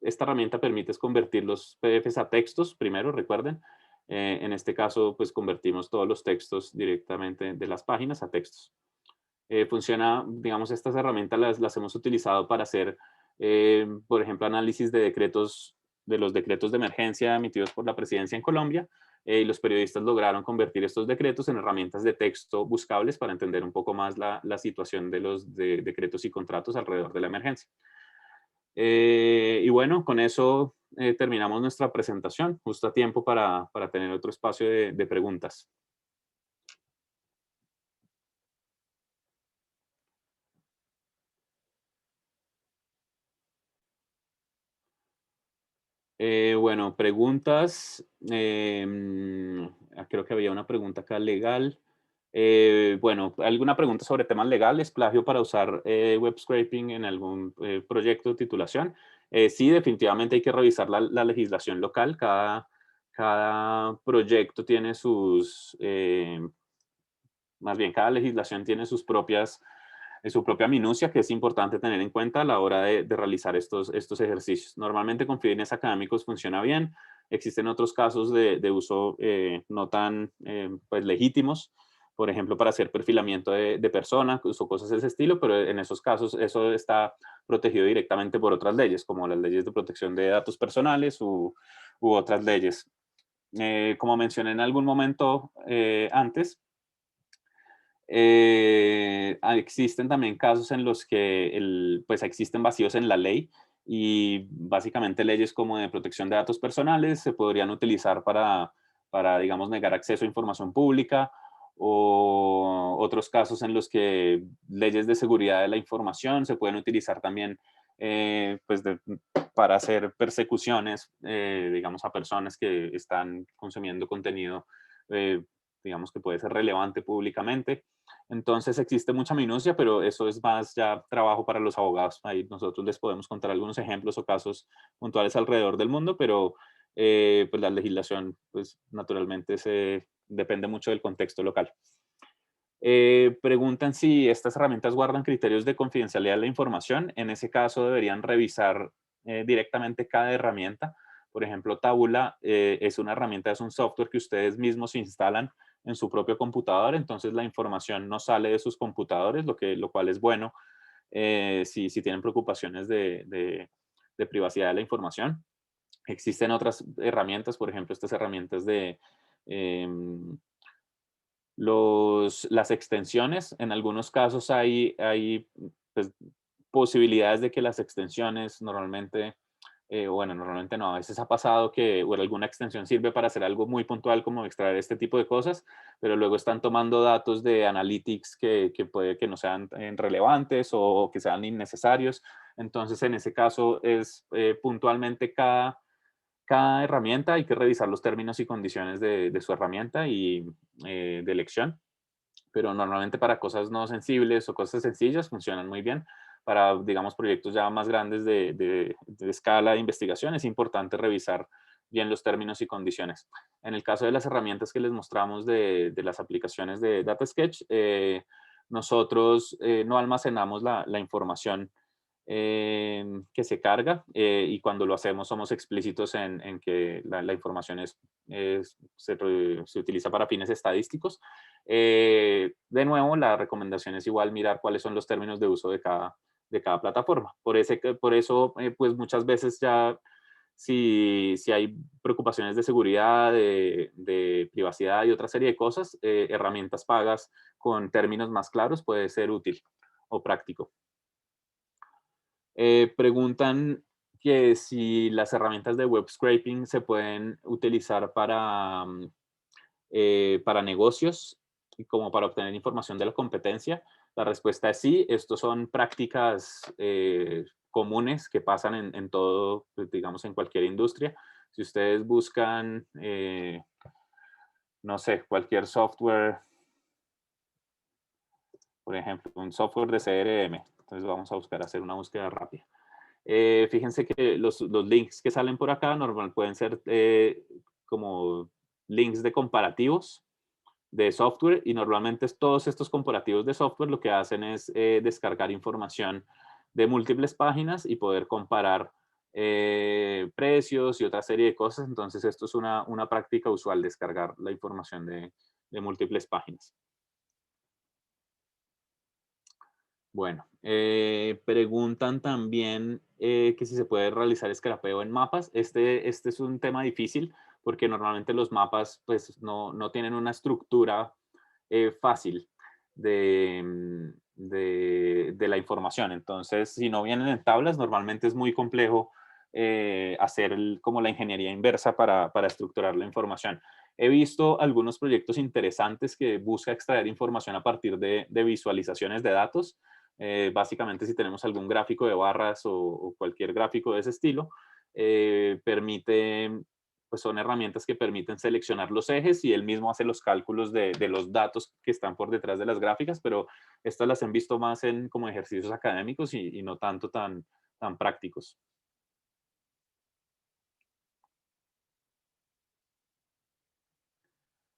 herramienta permite convertir los PDFs a textos, primero, recuerden. En este caso, pues convertimos todos los textos directamente de las páginas a textos. Funciona, digamos, estas herramientas las hemos utilizado para hacer, por ejemplo, análisis de los decretos de emergencia emitidos por la presidencia en Colombia. Y los periodistas lograron convertir estos decretos en herramientas de texto buscables para entender un poco más la situación de los decretos y contratos alrededor de la emergencia. Y bueno, con eso terminamos nuestra presentación, justo a tiempo para tener otro espacio de preguntas. Bueno, preguntas. Creo que había una pregunta acá legal. Bueno, ¿alguna pregunta sobre temas legales? ¿Plagio para usar web scraping en algún proyecto de titulación? Sí, definitivamente hay que revisar la legislación local. Cada proyecto tiene más bien, cada legislación tiene su propia minucia que es importante tener en cuenta a la hora de realizar estos ejercicios. Normalmente con fines académicos funciona bien. Existen otros casos de uso no tan pues, legítimos, por ejemplo, para hacer perfilamiento de personas o cosas de ese estilo, pero en esos casos eso está protegido directamente por otras leyes, como las leyes de protección de datos personales u otras leyes. Como mencioné en algún momento antes, existen también casos en los que pues existen vacíos en la ley y básicamente leyes como de protección de datos personales se podrían utilizar para digamos, negar acceso a información pública, o otros casos en los que leyes de seguridad de la información se pueden utilizar también pues para hacer persecuciones, digamos, a personas que están consumiendo contenido, digamos, que puede ser relevante públicamente. Entonces existe mucha minucia, pero eso es más ya trabajo para los abogados. Ahí nosotros les podemos contar algunos ejemplos o casos puntuales alrededor del mundo, pero pues la legislación, pues naturalmente depende mucho del contexto local. Preguntan si estas herramientas guardan criterios de confidencialidad de la información. En ese caso deberían revisar directamente cada herramienta. Por ejemplo, Tabula es una herramienta, es un software que ustedes mismos instalan en su propio computador, entonces la información no sale de sus computadores, lo cual es bueno si tienen preocupaciones de privacidad de la información. Existen otras herramientas, por ejemplo, estas herramientas de las extensiones. En algunos casos hay pues, posibilidades de que las extensiones normalmente, bueno, normalmente no, a veces ha pasado que alguna extensión sirve para hacer algo muy puntual como extraer este tipo de cosas, pero luego están tomando datos de analytics que puede que no sean relevantes o que sean innecesarios. Entonces, en ese caso es puntualmente cada herramienta hay que revisar los términos y condiciones de su herramienta y de elección, pero normalmente para cosas no sensibles o cosas sencillas funcionan muy bien. Para, digamos, proyectos ya más grandes de escala de investigación es importante revisar bien los términos y condiciones. En el caso de las herramientas que les mostramos de las aplicaciones de Data Sketch, nosotros no almacenamos la información que se carga y cuando lo hacemos somos explícitos en que la información se utiliza para fines estadísticos. De nuevo, la recomendación es igual mirar cuáles son los términos de uso de cada plataforma. Por eso, pues muchas veces ya si hay preocupaciones de seguridad, de privacidad y otra serie de cosas, herramientas pagas con términos más claros puede ser útil o práctico. Preguntan que si las herramientas de web scraping se pueden utilizar para negocios y como para obtener información de la competencia. La respuesta es sí. Estos son prácticas comunes que pasan en todo, pues, digamos, en cualquier industria. Si ustedes buscan, no sé, cualquier software, por ejemplo, un software de CRM, entonces vamos a buscar hacer una búsqueda rápida. Fíjense que los links que salen por acá normal pueden ser como links de comparativos de software y normalmente todos estos comparativos de software lo que hacen es descargar información de múltiples páginas y poder comparar precios y otra serie de cosas. Entonces esto es una práctica usual, descargar la información de múltiples páginas. Bueno, preguntan también que si se puede realizar scrapeo en mapas. Este es un tema difícil porque normalmente los mapas pues no tienen una estructura fácil de la información. Entonces, si no vienen en tablas, normalmente es muy complejo hacer como la ingeniería inversa para estructurar la información. He visto algunos proyectos interesantes que buscan extraer información a partir de visualizaciones de datos. Básicamente, si tenemos algún gráfico de barras o cualquier gráfico de ese estilo, pues son herramientas que permiten seleccionar los ejes y él mismo hace los cálculos de los datos que están por detrás de las gráficas, pero estas las han visto más como ejercicios académicos y no tanto tan prácticos.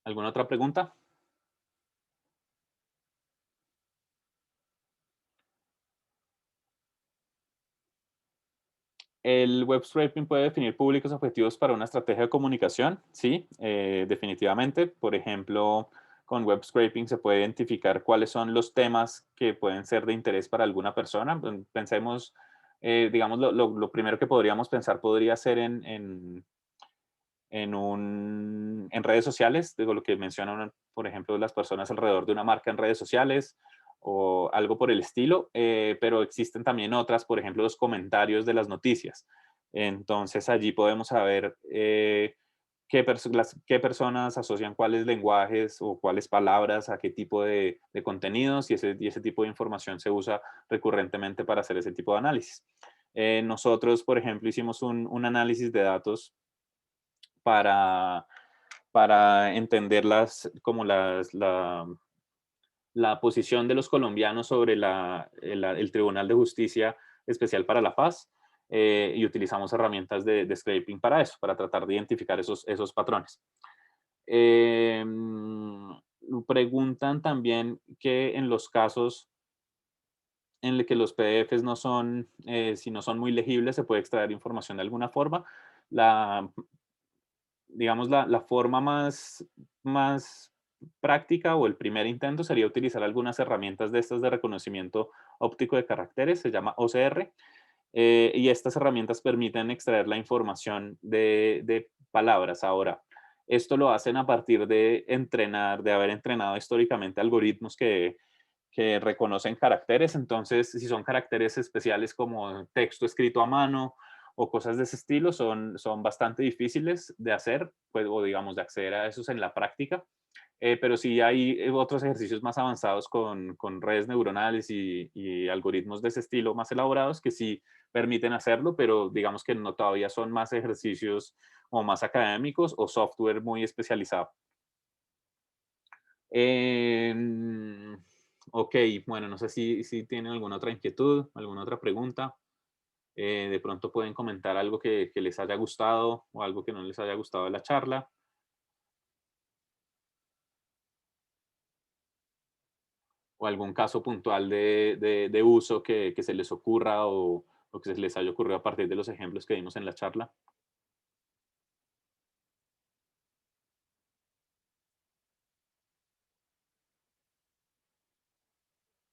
¿Alguna otra pregunta? El web scraping puede definir públicos objetivos para una estrategia de comunicación, sí, definitivamente. Por ejemplo, con web scraping se puede identificar cuáles son los temas que pueden ser de interés para alguna persona. Pensemos, digamos, lo primero que podríamos pensar podría ser en redes sociales, digo, lo que mencionan, por ejemplo, las personas alrededor de una marca en redes sociales o algo por el estilo, pero existen también otras, por ejemplo, los comentarios de las noticias. Entonces allí podemos saber qué personas asocian cuáles lenguajes o cuáles palabras a qué tipo de contenidos, y ese tipo de información se usa recurrentemente para hacer ese tipo de análisis. Nosotros, por ejemplo, hicimos un análisis de datos para, para entender la posición de los colombianos sobre el Tribunal de Justicia Especial para la Paz, y utilizamos herramientas de scraping para eso, para tratar de identificar esos patrones. Preguntan también que en los casos en el que los PDFs no son, si no son muy legibles, se puede extraer información de alguna forma. La, digamos, la forma más práctica o el primer intento sería utilizar algunas herramientas de estas de reconocimiento óptico de caracteres, se llama OCR, y estas herramientas permiten extraer la información de palabras. Ahora, esto lo hacen a partir de haber entrenado históricamente algoritmos que reconocen caracteres. Entonces, si son caracteres especiales como texto escrito a mano o cosas de ese estilo, son bastante difíciles de hacer, pues, o digamos, de acceder a esos en la práctica. Pero sí hay otros ejercicios más avanzados con redes neuronales y algoritmos de ese estilo más elaborados que sí permiten hacerlo, pero digamos que no, todavía son más ejercicios o más académicos o software muy especializado. Ok, bueno, no sé si tienen alguna otra inquietud, alguna otra pregunta. De pronto pueden comentar algo que les haya gustado o algo que no les haya gustado de la charla. O algún caso puntual de uso que se les ocurra o que se les haya ocurrido a partir de los ejemplos que dimos en la charla.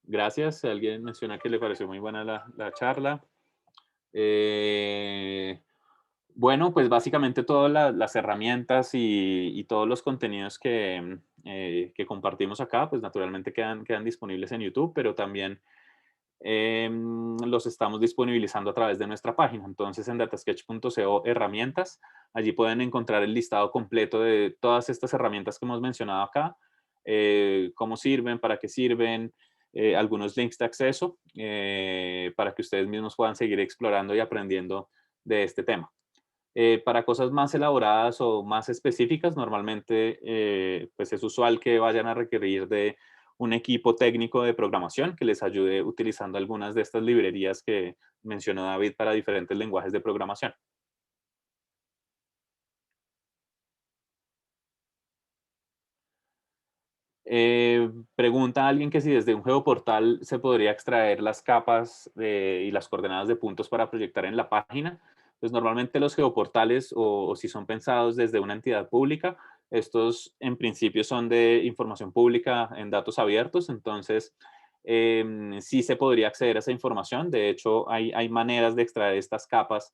Gracias. Alguien menciona que le pareció muy buena la charla. Bueno, pues básicamente todas las herramientas y todos los contenidos que compartimos acá, pues naturalmente quedan disponibles en YouTube, pero también los estamos disponibilizando a través de nuestra página. Entonces, en datasketch.co herramientas, allí pueden encontrar el listado completo de todas estas herramientas que hemos mencionado acá, cómo sirven, para qué sirven, algunos links de acceso, para que ustedes mismos puedan seguir explorando y aprendiendo de este tema. Para cosas más elaboradas o más específicas, normalmente pues es usual que vayan a requerir de un equipo técnico de programación que les ayude utilizando algunas de estas librerías que mencionó David para diferentes lenguajes de programación. Pregunta a alguien que si desde un geoportal se podría extraer las capas y las coordenadas de puntos para proyectar en la página. Pues normalmente los geoportales o si son pensados desde una entidad pública, estos en principio son de información pública en datos abiertos, entonces sí se podría acceder a esa información. De hecho, hay maneras de extraer estas capas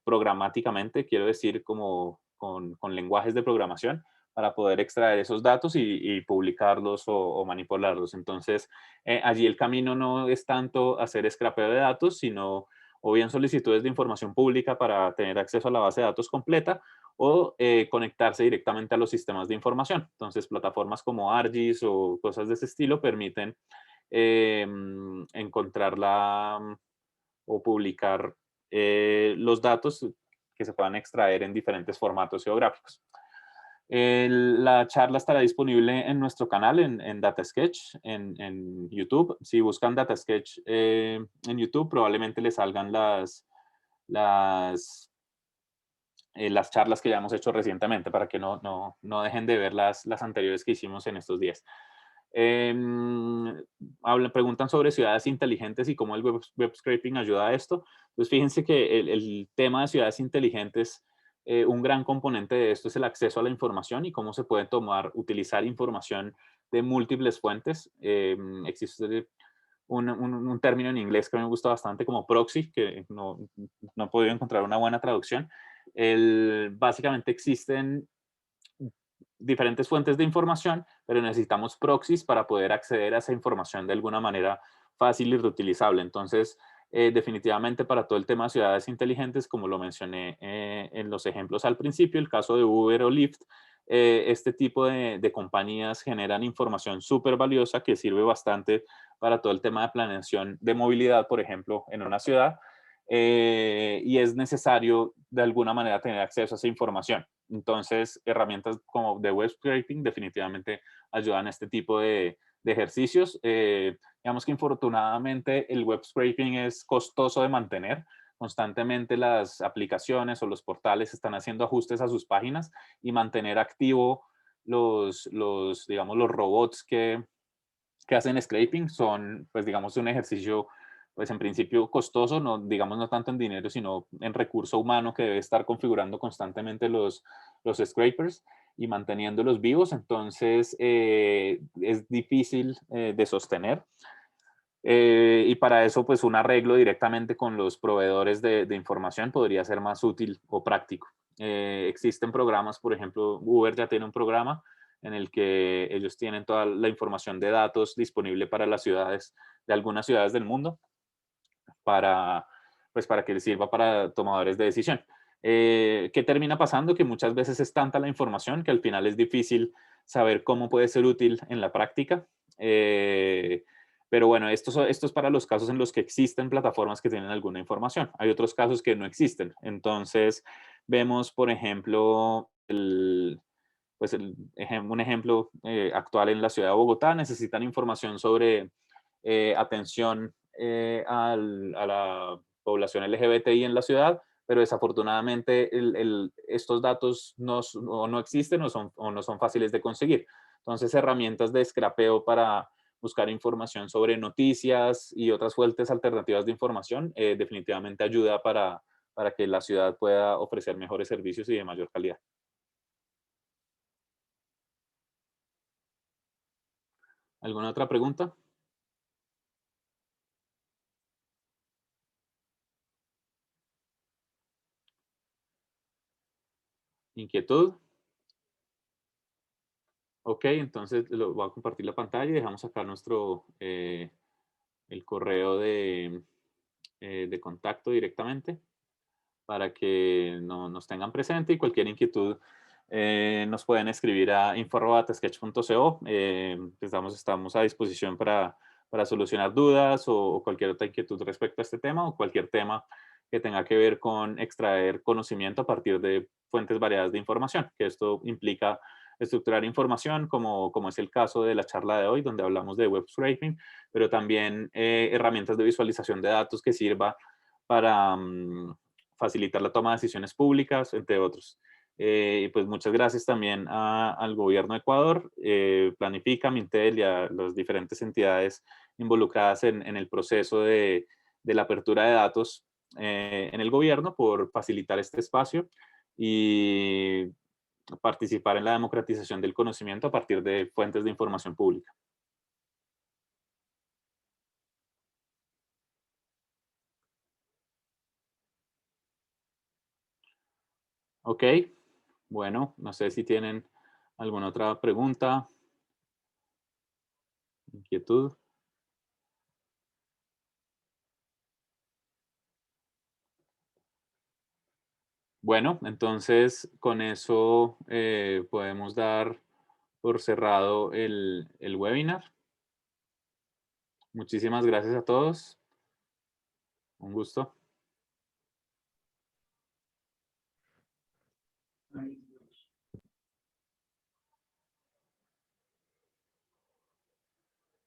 programáticamente, quiero decir, como con lenguajes de programación para poder extraer esos datos y publicarlos o manipularlos. Entonces, allí el camino no es tanto hacer scrapeo de datos, sino o bien solicitudes de información pública para tener acceso a la base de datos completa o conectarse directamente a los sistemas de información. Entonces, plataformas como ArcGIS o cosas de ese estilo permiten encontrarla o publicar los datos que se puedan extraer en diferentes formatos geográficos. La charla estará disponible en nuestro canal, en Datasketch, en YouTube. Si buscan Datasketch en YouTube, probablemente les salgan las, las charlas que ya hemos hecho recientemente para que no dejen de ver las anteriores que hicimos en estos días. Preguntan sobre ciudades inteligentes y cómo el web scraping ayuda a esto. Pues fíjense que el tema de ciudades inteligentes, un gran componente de esto es el acceso a la información y cómo se puede utilizar información de múltiples fuentes. Existe un término en inglés que me gusta bastante como proxy, que no he podido encontrar una buena traducción. Básicamente existen diferentes fuentes de información, pero necesitamos proxies para poder acceder a esa información de alguna manera fácil y reutilizable. Entonces, definitivamente para todo el tema de ciudades inteligentes, como lo mencioné en los ejemplos al principio, el caso de Uber o Lyft, este tipo de compañías generan información súper valiosa que sirve bastante para todo el tema de planeación de movilidad, por ejemplo, en una ciudad, y es necesario de alguna manera tener acceso a esa información. Entonces, herramientas como de web scraping definitivamente ayudan a este tipo de ejercicios. Digamos que infortunadamente el web scraping es costoso de mantener. Constantemente las aplicaciones o los portales están haciendo ajustes a sus páginas y mantener activo digamos, los robots que hacen scraping son, pues digamos, un ejercicio, pues en principio costoso, no, digamos, no tanto en dinero, sino en recurso humano que debe estar configurando constantemente los scrapers y manteniéndolos vivos. Entonces, es difícil de sostener. Y para eso, pues un arreglo directamente con los proveedores de información podría ser más útil o práctico. Existen programas, por ejemplo, Uber ya tiene un programa en el que ellos tienen toda la información de datos disponible para las ciudades, de algunas ciudades del mundo, pues para que les sirva para tomadores de decisión. ¿Qué termina pasando? Que muchas veces es tanta la información que al final es difícil saber cómo puede ser útil en la práctica. Pero bueno, esto es para los casos en los que existen plataformas que tienen alguna información. Hay otros casos que no existen. Entonces, vemos, por ejemplo, un ejemplo actual en la ciudad de Bogotá. Necesitan información sobre atención a la población LGBTI en la ciudad, pero desafortunadamente estos datos no existen o no son fáciles de conseguir. Entonces, herramientas de scrapeo para buscar información sobre noticias y otras fuentes alternativas de información definitivamente ayuda para que la ciudad pueda ofrecer mejores servicios y de mayor calidad. ¿Alguna otra pregunta? ¿Inquietud? Ok, entonces voy a compartir la pantalla y dejamos acá el correo de contacto directamente para que nos tengan presente y cualquier inquietud nos pueden escribir a info@sketch.co. Estamos a disposición para solucionar dudas o cualquier otra inquietud respecto a este tema o cualquier tema que tenga que ver con extraer conocimiento a partir de fuentes variadas de información, que esto implica estructurar información, como es el caso de la charla de hoy, donde hablamos de web scraping, pero también herramientas de visualización de datos que sirva para facilitar la toma de decisiones públicas, entre otros. Y pues muchas gracias también al gobierno de Ecuador, Planifica, Mintel y a las diferentes entidades involucradas en el proceso de la apertura de datos en el gobierno por facilitar este espacio y participar en la democratización del conocimiento a partir de fuentes de información pública. Ok, bueno, no sé si tienen alguna otra pregunta, inquietud. Bueno, entonces con eso podemos dar por cerrado el webinar. Muchísimas gracias a todos. Un gusto.